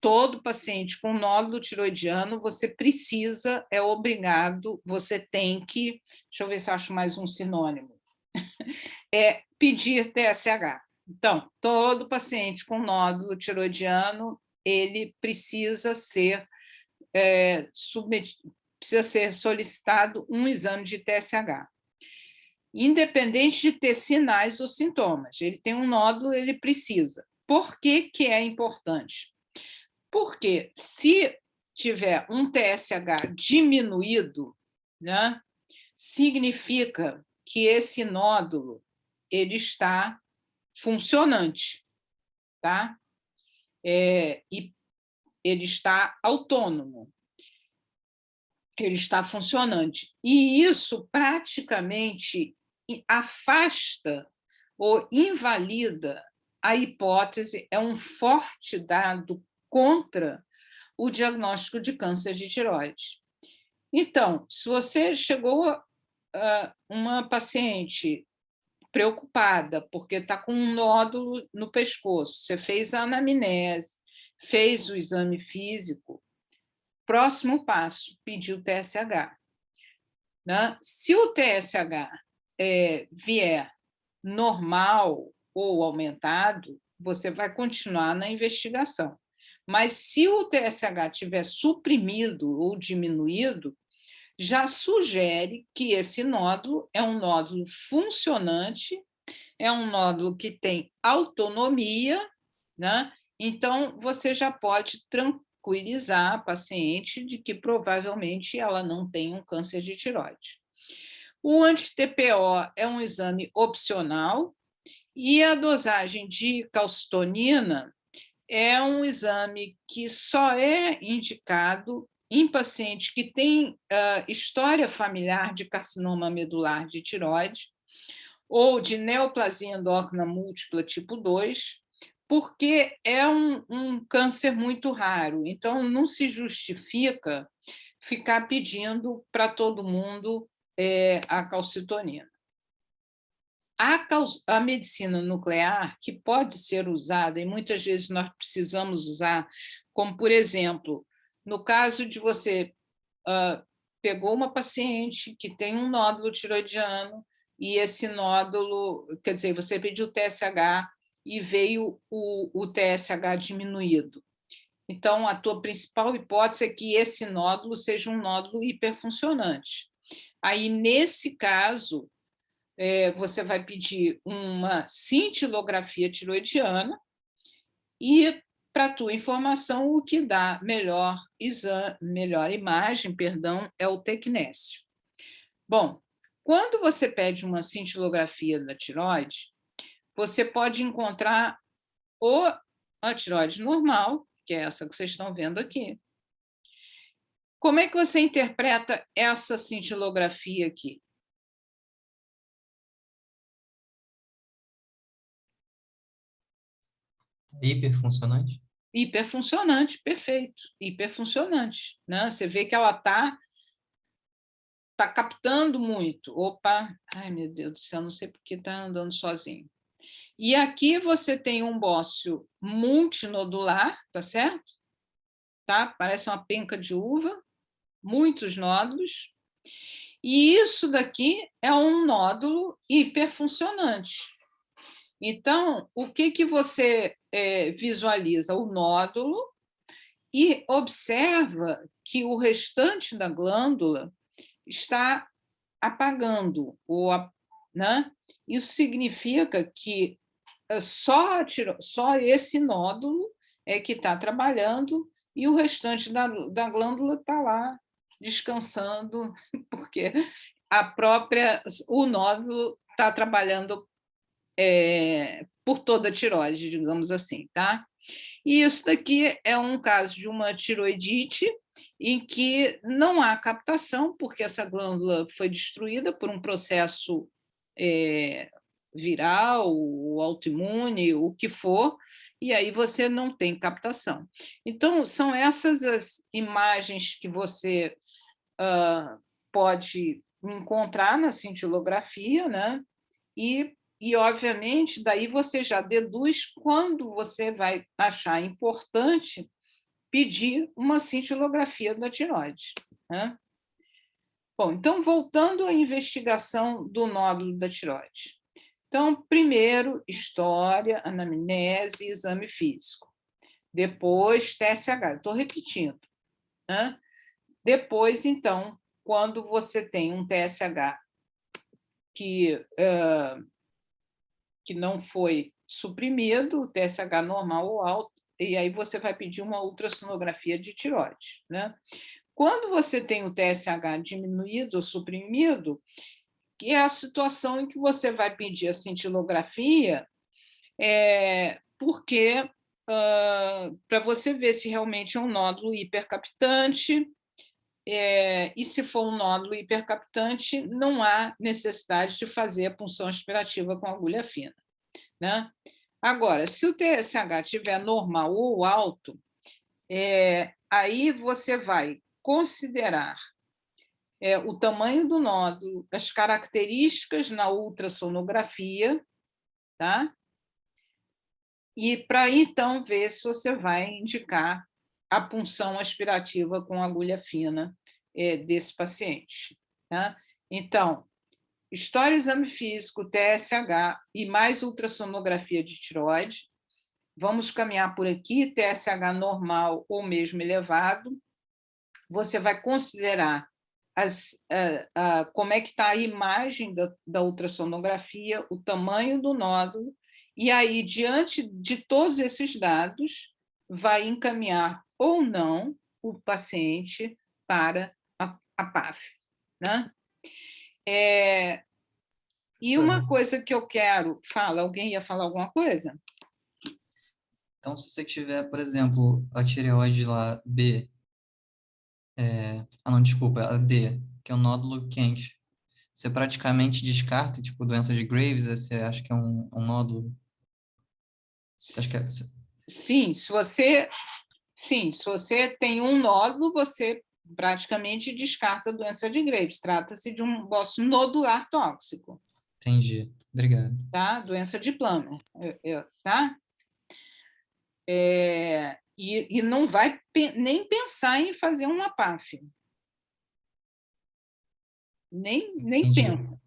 todo paciente com nódulo tiroidiano, você precisa, é obrigado, você tem que, deixa eu ver se eu acho mais um sinônimo, pedir TSH. Então, todo paciente com nódulo tiroidiano, ele precisa ser precisa ser solicitado um exame de TSH. Independente de ter sinais ou sintomas, ele tem um nódulo, ele precisa. Por que que é importante? Porque se tiver um TSH diminuído, né, significa que esse nódulo ele está funcionante, tá? E ele está autônomo, ele está funcionante. E isso praticamente afasta ou invalida a hipótese, é um forte dado contra o diagnóstico de câncer de tireoide. Então, se você chegou a uma paciente preocupada porque está com um nódulo no pescoço, você fez a anamnese, fez o exame físico, próximo passo, pedir o TSH. Né? Se o TSH vier normal ou aumentado, você vai continuar na investigação. Mas se o TSH tiver suprimido ou diminuído, já sugere que esse nódulo é um nódulo funcionante, é um nódulo que tem autonomia, né? Então, você já pode tranquilizar a paciente de que provavelmente ela não tem um câncer de tireoide. O anti-TPO é um exame opcional e a dosagem de calcitonina é um exame que só é indicado em paciente que tem história familiar de carcinoma medular de tireoide ou de neoplasia endócrina múltipla tipo 2, porque é um câncer muito raro. Então, não se justifica ficar pedindo para todo mundo a calcitonina. A medicina nuclear, que pode ser usada, e muitas vezes nós precisamos usar, como, por exemplo, no caso de você pegou uma paciente que tem um nódulo tiroidiano, e esse nódulo, quer dizer, você pediu TSH e veio o TSH diminuído. Então, a tua principal hipótese é que esse nódulo seja um nódulo hiperfuncionante. Aí, nesse caso, você vai pedir uma cintilografia tiroidiana e, para a tua informação, o que dá melhor imagem, é o tecnésio. Bom, quando você pede uma cintilografia da tireoide, você pode encontrar a tireoide normal, que é essa que vocês estão vendo aqui. Como é que você interpreta essa cintilografia aqui? Hiperfuncionante? Hiperfuncionante, perfeito. Hiperfuncionante, né? Você vê que ela está captando muito. Opa, ai, meu Deus do céu, não sei por que está andando sozinho. E aqui você tem um bócio multinodular, tá certo? Tá? Parece uma penca de uva, muitos nódulos. E isso daqui é um nódulo hiperfuncionante. Então, o que você visualiza? O nódulo e observa que o restante da glândula está apagando, né? Isso significa que só esse nódulo é que está trabalhando e o restante da glândula está lá descansando, porque o nódulo está trabalhando por toda a tireoide, digamos assim, tá? E isso daqui é um caso de uma tiroidite em que não há captação, porque essa glândula foi destruída por um processo viral, autoimune, o que for, e aí você não tem captação. Então, são essas as imagens que você pode encontrar na cintilografia, né? E, obviamente, daí você já deduz quando você vai achar importante pedir uma cintilografia da tireoide, né? Bom, então, voltando à investigação do nódulo da tireoide. Então, primeiro, história, anamnese, exame físico. Depois, TSH. Estou repetindo, né? Depois, então, quando você tem um TSH que não foi suprimido, o TSH normal ou alto, e aí você vai pedir uma ultrassonografia de tireoide, né? Quando você tem o TSH diminuído ou suprimido, que é a situação em que você vai pedir a cintilografia, porque para você ver se realmente é um nódulo hipercaptante, e se for um nódulo hipercaptante, não há necessidade de fazer a punção aspirativa com agulha fina, né? Agora, se o TSH estiver normal ou alto, aí você vai considerar o tamanho do nódulo, as características na ultrassonografia, tá? E para então ver se você vai indicar a punção aspirativa com agulha fina desse paciente, tá? Então, história, exame físico, TSH e mais ultrassonografia de tireoide. Vamos caminhar por aqui, TSH normal ou mesmo elevado. Você vai considerar como é que está a imagem da ultrassonografia, o tamanho do nódulo, e aí, diante de todos esses dados, vai encaminhar ou não o paciente para a PAF, né? E uma coisa que eu quero... Fala, alguém ia falar alguma coisa? Então, se você tiver, por exemplo, a tireoide lá B, não, desculpa, a D, que é um nódulo quente, você praticamente descarta, tipo, doença de Graves, você acha que é um nódulo? Você acha que é... Sim, se você tem um nódulo, você praticamente descarta a doença de Graves. Trata-se de um bócio nodular tóxico. Entendi. Obrigado. Tá? Doença de Plummer, tá? E não vai nem pensar em fazer uma PAF. Nem pensa,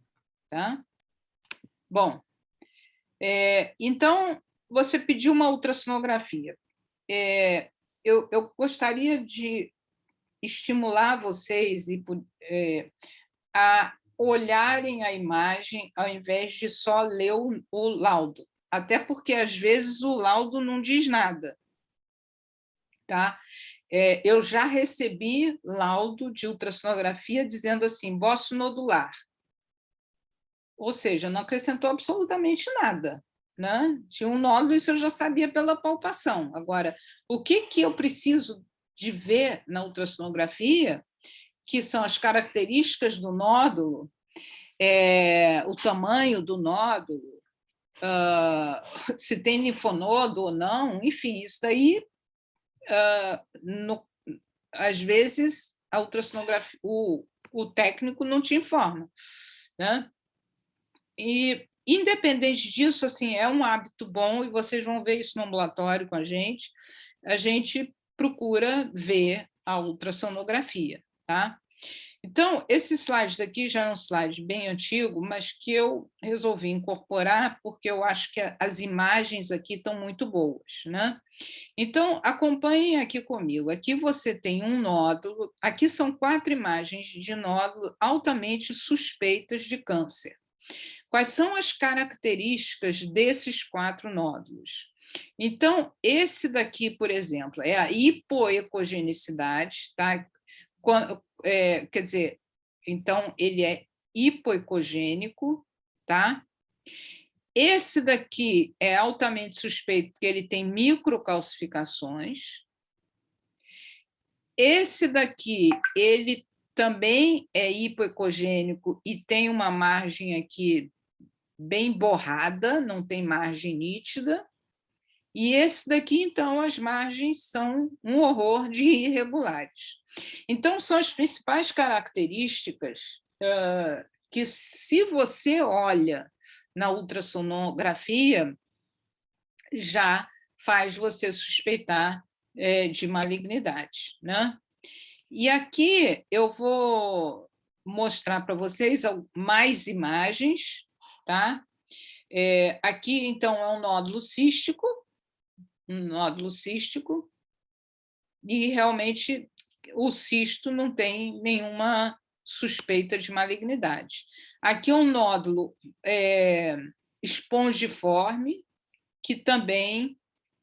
tá? Bom, então, você pediu uma ultrassonografia. Eu gostaria de estimular vocês a olharem a imagem ao invés de só ler o laudo, até porque, às vezes, o laudo não diz nada. Tá? Eu já recebi laudo de ultrassonografia dizendo assim, boço nodular. Ou seja, não acrescentou absolutamente nada. Né? Tinha um nódulo, isso eu já sabia pela palpação. Agora, o que eu preciso de ver na ultrassonografia, que são as características do nódulo, o tamanho do nódulo, se tem linfonodo ou não, enfim, isso daí, às vezes, a ultrassonografia, o técnico não te informa. Né? E, independente disso, assim, é um hábito bom, e vocês vão ver isso no ambulatório com a gente procura ver a ultrassonografia. Tá? Então, esse slide daqui já é um slide bem antigo, mas que eu resolvi incorporar porque eu acho que as imagens aqui estão muito boas. Né? Então, acompanhem aqui comigo. Aqui você tem um nódulo, aqui são 4 imagens de nódulo altamente suspeitas de câncer. Quais são as características desses 4 nódulos? Então, esse daqui, por exemplo, é a hipoecogenicidade, tá? Quer dizer, então, ele é hipoecogênico, tá? Esse daqui é altamente suspeito porque ele tem microcalcificações. Esse daqui, ele também é hipoecogênico e tem uma margem aqui bem borrada, não tem margem nítida. E esse daqui, então, as margens são um horror de irregulares. Então, são as principais características que, se você olha na ultrassonografia, já faz você suspeitar de malignidade. Né? E aqui eu vou mostrar para vocês mais imagens. Tá? Aqui, então, é um nódulo cístico, e realmente o cisto não tem nenhuma suspeita de malignidade. Aqui é um nódulo espongiforme, que também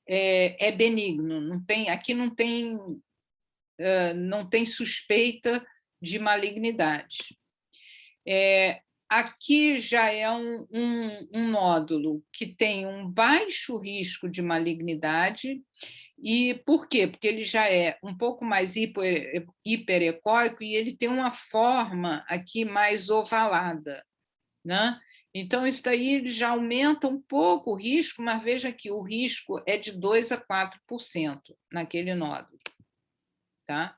é benigno. Aqui não tem suspeita de malignidade. Aqui já é um nódulo que tem um baixo risco de malignidade. E por quê? Porque ele já é um pouco mais hiperecóico e ele tem uma forma aqui mais ovalada. Né? Então, isso daí já aumenta um pouco o risco, mas veja que o risco é de 2% a 4% naquele nódulo. Tá?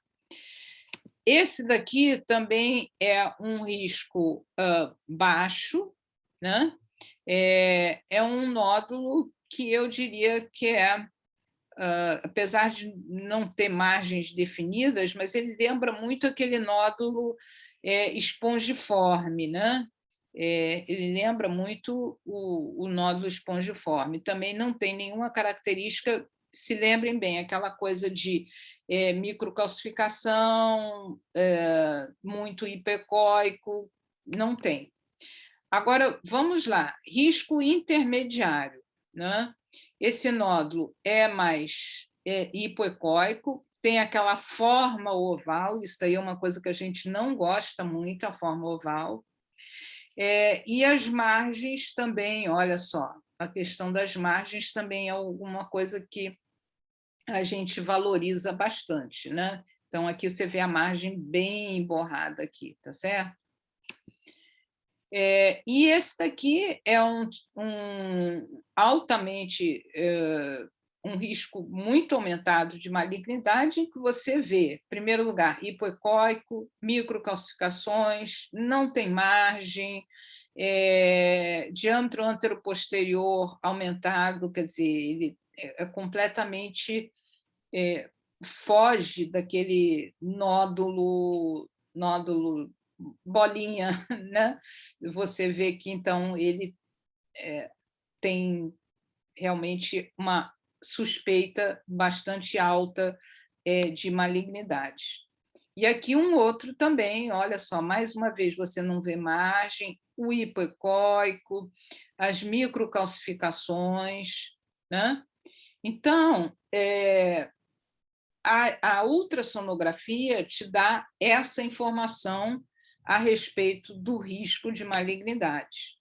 Esse daqui também é um risco baixo, né? É um nódulo que eu diria que apesar de não ter margens definidas, mas ele lembra muito aquele nódulo espongiforme, né? Ele lembra muito o nódulo espongiforme. Também não tem nenhuma característica, se lembrem bem, aquela coisa de microcalcificação, muito hipercóico, não tem. Agora, vamos lá, risco intermediário. Né? Esse nódulo é mais hipoecóico, tem aquela forma oval, isso daí é uma coisa que a gente não gosta muito, a forma oval. E as margens também, olha só, a questão das margens também é alguma coisa que a gente valoriza bastante. Né? Então, aqui você vê a margem bem borrada aqui, tá certo? E esse daqui é altamente um risco muito aumentado de malignidade, em que você vê, em primeiro lugar, hipoecóico, microcalcificações, não tem margem, diâmetro anteroposterior aumentado, quer dizer, ele é completamente foge daquele nódulo bolinha, né? Você vê que, então, ele tem realmente uma suspeita bastante alta de malignidade. E aqui um outro também, olha só, mais uma vez, você não vê margem, o hipoecóico, as microcalcificações, né? Então, a ultrassonografia te dá essa informação a respeito do risco de malignidade.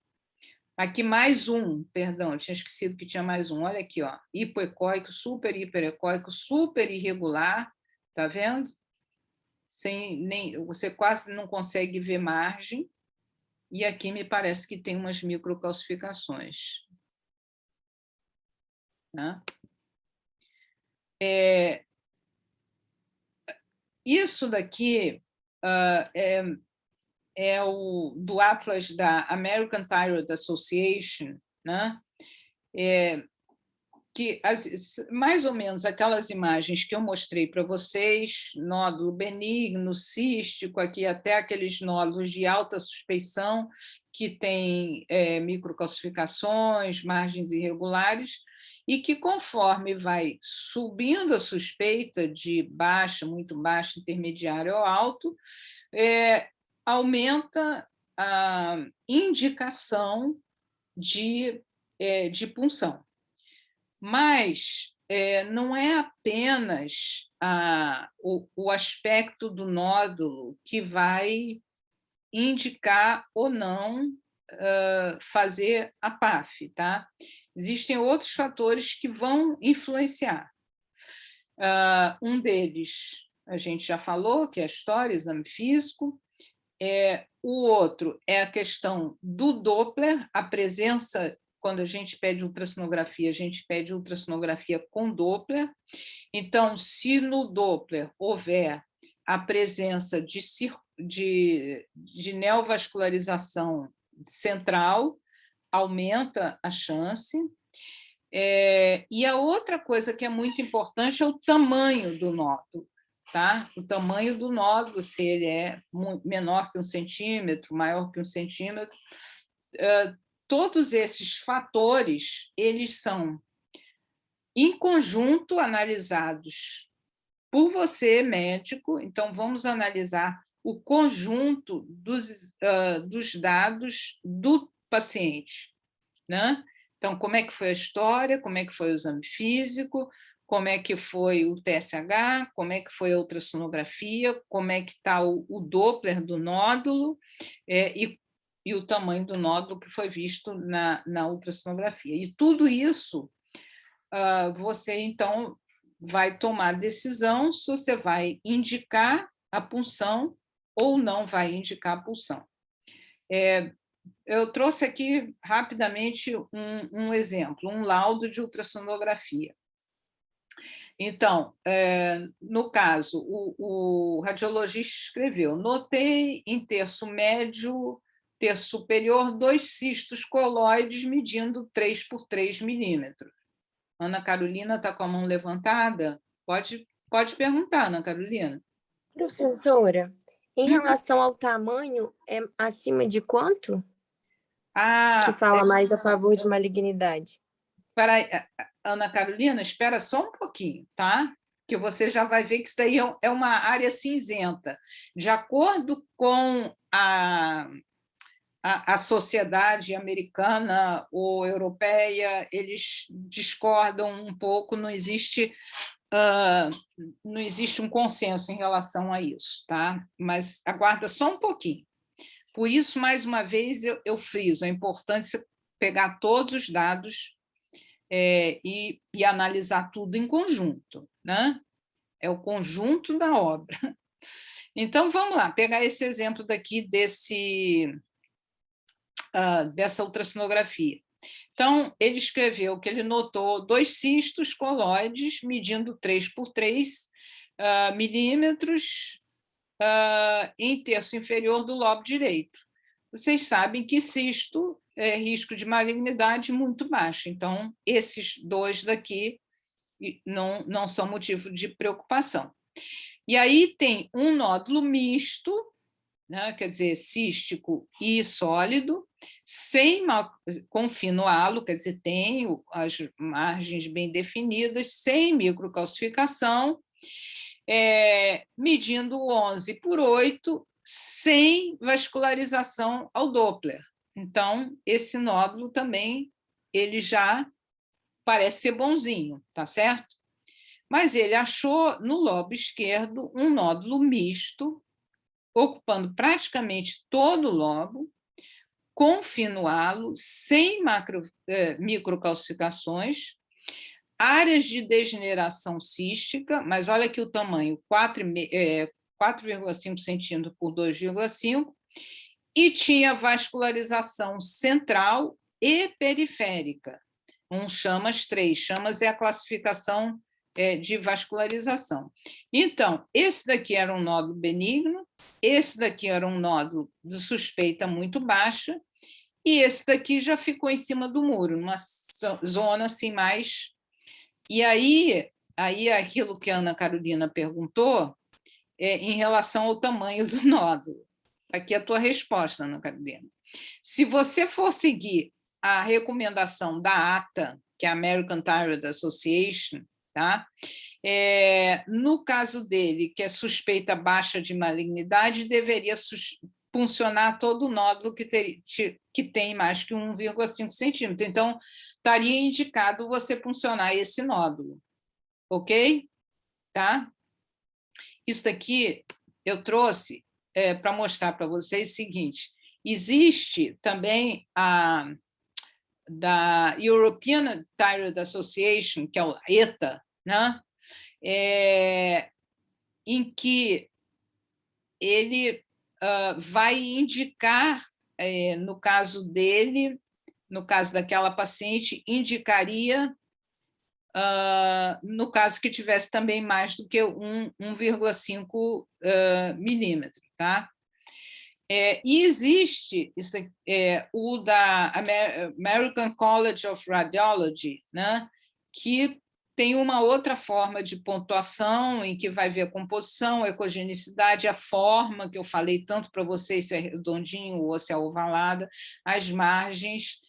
Aqui mais um, perdão, eu tinha esquecido que tinha mais um. Olha aqui, ó, hipoecóico, super hiperecóico, super irregular, tá vendo? Você quase não consegue ver margem. E aqui me parece que tem umas microcalcificações. Né? Isso daqui é o do Atlas da American Thyroid Association, né? Que mais ou menos aquelas imagens que eu mostrei para vocês, nódulo benigno, cístico, aqui até aqueles nódulos de alta suspeição que têm microcalcificações, margens irregulares, e que conforme vai subindo a suspeita de baixa, muito baixa, intermediária ou alto, aumenta a indicação de punção. Mas não é apenas o aspecto do nódulo que vai indicar ou não fazer a PAF, tá? Existem outros fatores que vão influenciar. Um deles, a gente já falou, que é a história, exame físico. O outro é a questão do Doppler, a presença. Quando a gente pede ultrassonografia, a gente pede ultrassonografia com Doppler. Então, se no Doppler houver a presença de neovascularização central, aumenta a chance. E a outra coisa que é muito importante é o tamanho do nódulo. Tá? O tamanho do nódulo, se ele é menor que 1 centímetro, maior que 1 centímetro, todos esses fatores, eles são, em conjunto, analisados por você, médico. Então, vamos analisar o conjunto dos dados do paciente. Né? Então, como é que foi a história, como é que foi o exame físico, como é que foi o TSH, como é que foi a ultrassonografia, como é que está o Doppler do nódulo e o tamanho do nódulo que foi visto na ultrassonografia. E tudo isso, você, então, vai tomar decisão se você vai indicar a punção ou não vai indicar a punção. Eu trouxe aqui, rapidamente, um exemplo, um laudo de ultrassonografia. Então, no caso, o radiologista escreveu: notei em terço médio, terço superior, 2 cistos coloides medindo 3 por 3 milímetros. Ana Carolina está com a mão levantada? Pode perguntar, Ana Carolina. Professora, em relação ao tamanho, é acima de quanto? Que fala mais a favor de malignidade. Ana Carolina, espera só um pouquinho, tá? Que você já vai ver que isso daí é uma área cinzenta. De acordo com a sociedade americana ou europeia, eles discordam um pouco, não existe um consenso em relação a isso, tá? Mas aguarda só um pouquinho. Por isso, mais uma vez, eu friso a importância de pegar todos os dados e analisar tudo em conjunto, né? É o conjunto da obra. Então, vamos lá, pegar esse exemplo daqui dessa ultrassonografia. Então, ele escreveu que ele notou 2 cistos coloides medindo 3 por 3 milímetros em terço inferior do lobo direito. vocês sabem que cisto é risco de malignidade muito baixo. Então, esses dois daqui não são motivo de preocupação. E aí tem um nódulo misto, né, quer dizer, cístico e sólido, com fino halo, quer dizer, tem as margens bem definidas, sem microcalcificação, medindo 11/8, sem vascularização ao Doppler. Então, esse nódulo também ele já parece ser bonzinho, tá certo? Mas ele achou no lobo esquerdo um nódulo misto, ocupando praticamente todo o lobo, com fino halo, sem microcalcificações, áreas de degeneração cística, mas olha aqui o tamanho, 4,5 centímetros por 2,5, e tinha vascularização central e periférica, um chamas 3. Chamas é a classificação de vascularização. Então, esse daqui era um nódulo benigno, esse daqui era um nódulo de suspeita muito baixa, e esse daqui já ficou em cima do muro, numa zona assim mais... E aí aquilo que a Ana Carolina perguntou, em relação ao tamanho do nódulo. Aqui é a tua resposta, Ana Carolina. Se você for seguir a recomendação da ATA, que é a American Thyroid Association, tá? No caso dele, que é suspeita baixa de malignidade, deveria puncionar todo o nódulo que tem mais que 1,5 centímetro. Então, estaria indicado você puncionar esse nódulo, ok? Tá? Isso daqui eu trouxe para mostrar para vocês o seguinte: existe também da European Thyroid Association, que é o ETA, né? Em que ele vai indicar, no caso dele, no caso daquela paciente, indicaria, no caso que tivesse também mais do que 1,5 milímetro, tá? E existe o da American College of Radiology, né, que tem uma outra forma de pontuação, em que vai ver a composição, a ecogenicidade, a forma, que eu falei tanto para vocês, se é redondinho ou se é ovalada, as margens,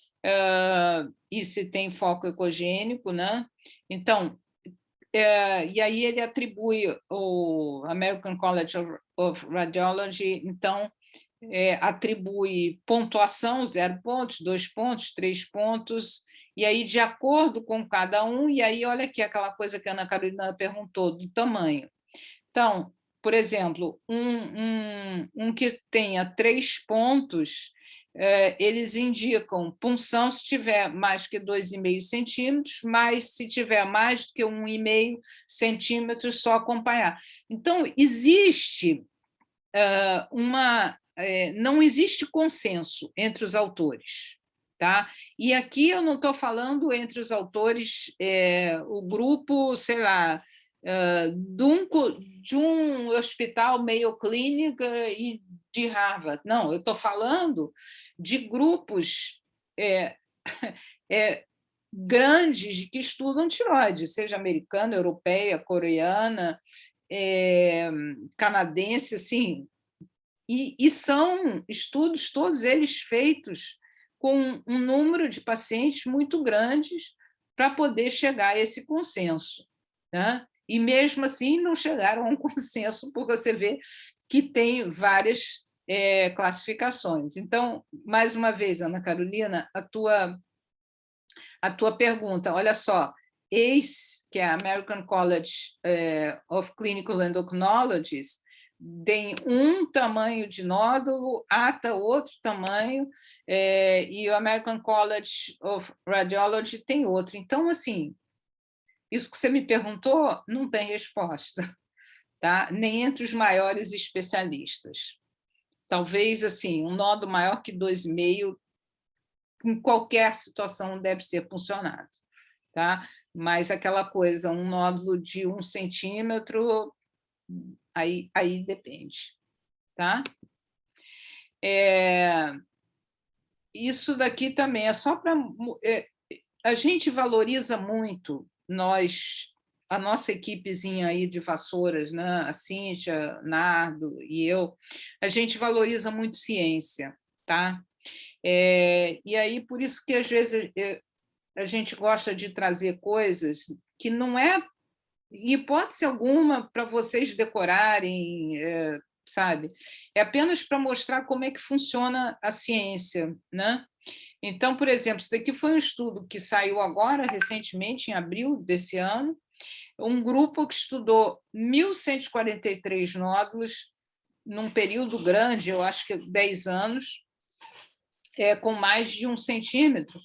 e se tem foco ecogênico, né? Então, e aí ele atribui o American College of Radiology, então, atribui pontuação, 0 pontos, 2 pontos, 3 pontos, e aí, de acordo com cada um, e aí, olha aqui aquela coisa que a Ana Carolina perguntou, do tamanho. Então, por exemplo, um que tenha 3 pontos, eles indicam punção se tiver mais que 2,5 centímetros, mas se tiver mais do que 1,5 centímetros, só acompanhar. Então, existe não existe consenso entre os autores, tá? E aqui eu não estou falando entre os autores, o grupo, sei lá, de um hospital Mayo Clinic e de Harvard. Não, eu estou falando de grupos grandes que estudam tireoide, seja americana, europeia, coreana, canadense, assim, e são estudos, todos eles feitos com um número de pacientes muito grandes para poder chegar a esse consenso, né? E, mesmo assim, não chegaram a um consenso, porque você vê que tem várias classificações. Então, mais uma vez, Ana Carolina, a tua pergunta, olha só, ACE, que é a American College of Clinical Endocrinologists, tem um tamanho de nódulo, ATA outro tamanho, e o American College of Radiology tem outro. Então, assim, isso que você me perguntou não tem resposta, tá? Nem entre os maiores especialistas. Talvez, assim, um nódulo maior que 2,5, em qualquer situação deve ser funcionado, tá? Mas aquela coisa, um nódulo de 1 centímetro, aí depende, tá? isso daqui também é só para... a gente valoriza muito, a nossa equipezinha aí de vassouras, né? A Cíntia, Nardo e eu, a gente valoriza muito ciência, tá? E aí, por isso que, às vezes, a gente gosta de trazer coisas que não é, em hipótese alguma, para vocês decorarem, sabe? É apenas para mostrar como é que funciona a ciência, né? Então, por exemplo, isso daqui foi um estudo que saiu agora, recentemente, em abril desse ano, um grupo que estudou 1.143 nódulos num período grande, eu acho que 10 anos, com mais de 1 centímetro,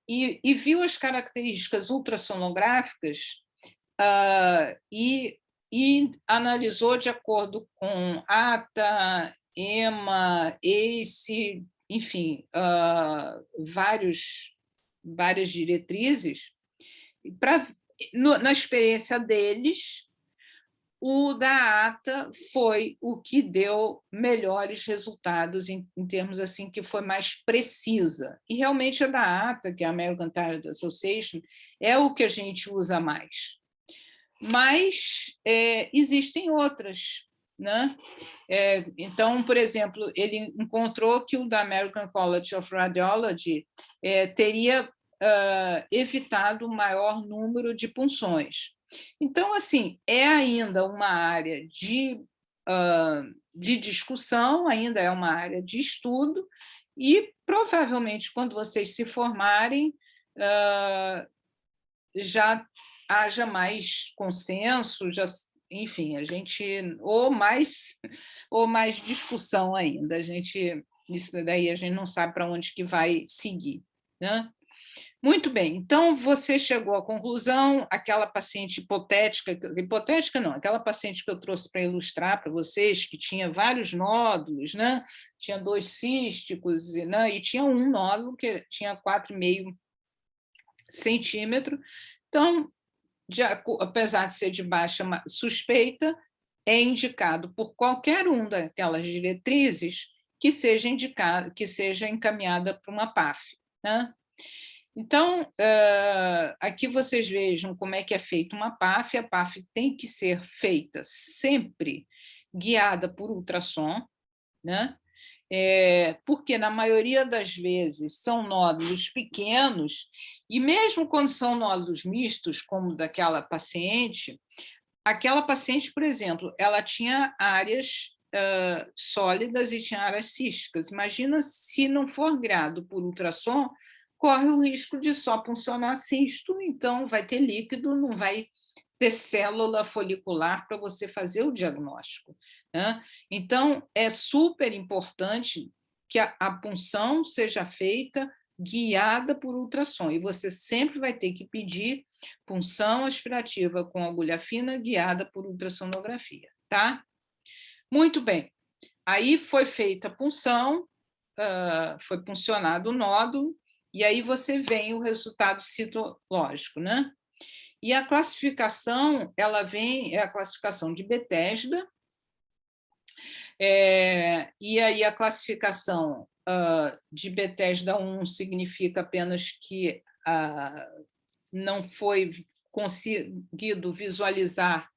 e viu as características ultrassonográficas e analisou de acordo com ATA, EMA, ACE, enfim, várias diretrizes. Na experiência deles, o da ATA foi o que deu melhores resultados em termos assim, que foi mais precisa. E realmente a da ATA, que é a American Thyroid Association, é o que a gente usa mais. Mas existem outras, né? Então, por exemplo, ele encontrou que o da American College of Radiology teria evitado o maior número de punções. Então, assim, é ainda uma área de discussão, ainda é uma área de estudo, e provavelmente, quando vocês se formarem, já haja mais consenso, enfim, a gente ou mais discussão ainda. Isso daí a gente não sabe para onde que vai seguir, né? Muito bem, então você chegou à conclusão, aquela paciente hipotética não, aquela paciente que eu trouxe para ilustrar para vocês, que tinha vários nódulos, né? Tinha 2 císticos, né? E tinha um nódulo que tinha 4,5 centímetros. Então, apesar de ser de baixa suspeita, é indicado por qualquer uma daquelas diretrizes que seja encaminhada para uma PAF, né? Então, aqui vocês vejam como é que é feita uma PAF. A PAF tem que ser feita sempre guiada por ultrassom, né? Porque, na maioria das vezes, são nódulos pequenos, e mesmo quando são nódulos mistos, como daquela paciente, por exemplo, ela tinha áreas sólidas e tinha áreas císticas. Imagina se não for guiado por ultrassom, corre o risco de só puncionar cisto, então vai ter líquido, não vai ter célula folicular para você fazer o diagnóstico, né? Então, é super importante que a punção seja feita guiada por ultrassom, e você sempre vai ter que pedir punção aspirativa com agulha fina guiada por ultrassonografia, tá? Muito bem. Aí foi feita a punção, foi puncionado o nódulo, e aí você vem o resultado citológico, né? E a classificação, é a classificação de Bethesda, e aí a classificação de Bethesda 1 significa apenas que não foi conseguido visualizar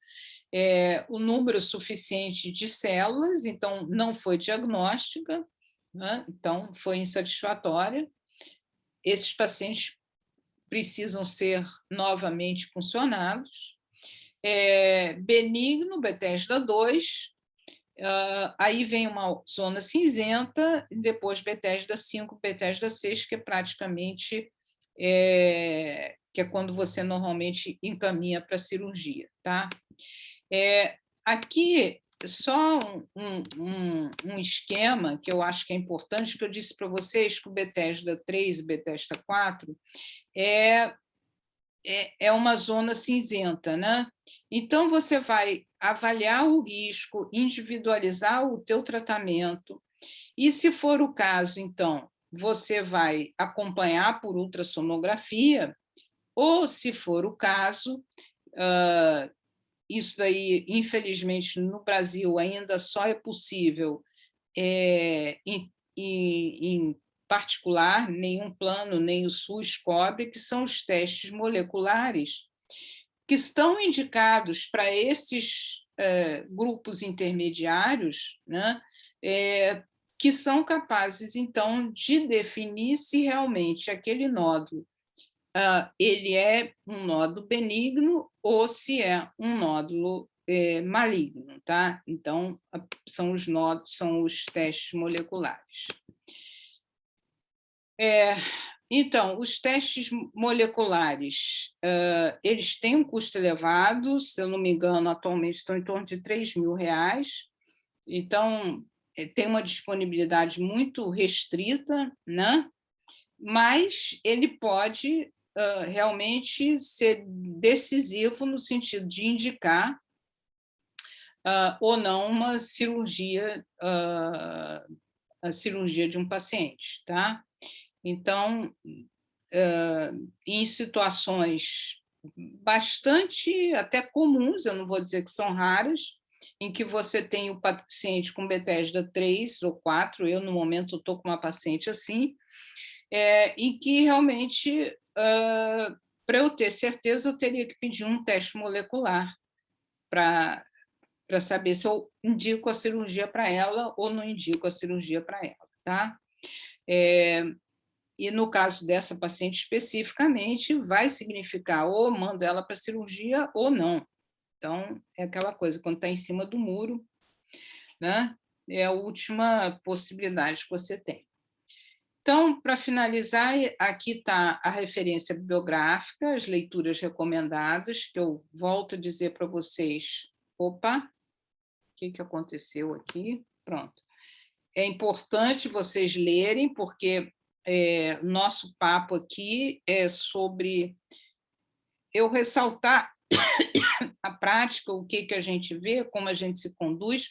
o número suficiente de células, então não foi diagnóstica, né? Então foi insatisfatória. Esses pacientes precisam ser novamente puncionados. Benigno, Bethesda 2, aí vem uma zona cinzenta, e depois Bethesda 5, Bethesda 6, que é praticamente que é quando você normalmente encaminha para a cirurgia, tá? Aqui, só um esquema que eu acho que é importante, que eu disse para vocês que o Bethesda 3 e Bethesda 4 é uma zona cinzenta, né? Então, você vai avaliar o risco, individualizar o teu tratamento, e, se for o caso, então, você vai acompanhar por ultrassonografia, ou, se for o caso, isso daí, infelizmente, no Brasil ainda só é possível em particular, nenhum plano, nem o SUS cobre, que são os testes moleculares, que estão indicados para esses grupos intermediários, né, que são capazes, então, de definir se realmente aquele nódulo ele é um nódulo benigno ou se é um nódulo maligno, tá? Então, são os testes moleculares. Então, os testes moleculares, eles têm um custo elevado, se eu não me engano, atualmente estão em torno de R$3.000, então, tem uma disponibilidade muito restrita, né? Mas ele pode realmente ser decisivo no sentido de indicar ou não uma cirurgia, a cirurgia de um paciente, tá? Então, em situações bastante até comuns, eu não vou dizer que são raras, em que você tem o paciente com Bethesda 3 ou 4, eu, no momento, estou com uma paciente assim, e que realmente, para eu ter certeza, eu teria que pedir um teste molecular para saber se eu indico a cirurgia para ela ou não indico a cirurgia para ela, tá? E no caso dessa paciente especificamente, vai significar ou mando ela para cirurgia ou não. Então, é aquela coisa, quando está em cima do muro, né, é a última possibilidade que você tem. Então, para finalizar, aqui está a referência bibliográfica, as leituras recomendadas, que eu volto a dizer para vocês. Opa, o que aconteceu aqui? Pronto. É importante vocês lerem, porque nosso papo aqui é sobre eu ressaltar a prática, o que a gente vê, como a gente se conduz,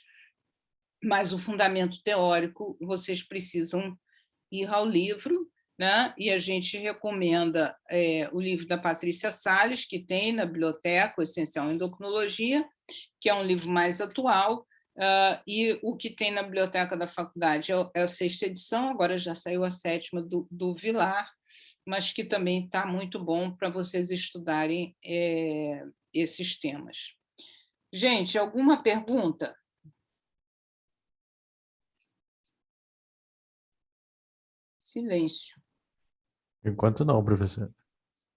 mas o fundamento teórico vocês precisam ir ao livro, né? E a gente recomenda o livro da Patrícia Salles, que tem na biblioteca, o Essencial em Endocrinologia, que é um livro mais atual, e o que tem na biblioteca da faculdade é a 6ª edição, agora já saiu a 7ª do Vilar, mas que também está muito bom para vocês estudarem esses temas. Gente, alguma pergunta? Silêncio. Enquanto não, professor.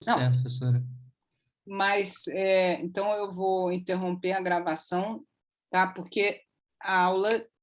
Não. Certo, professora. Mas, então, eu vou interromper a gravação, tá? Porque a aula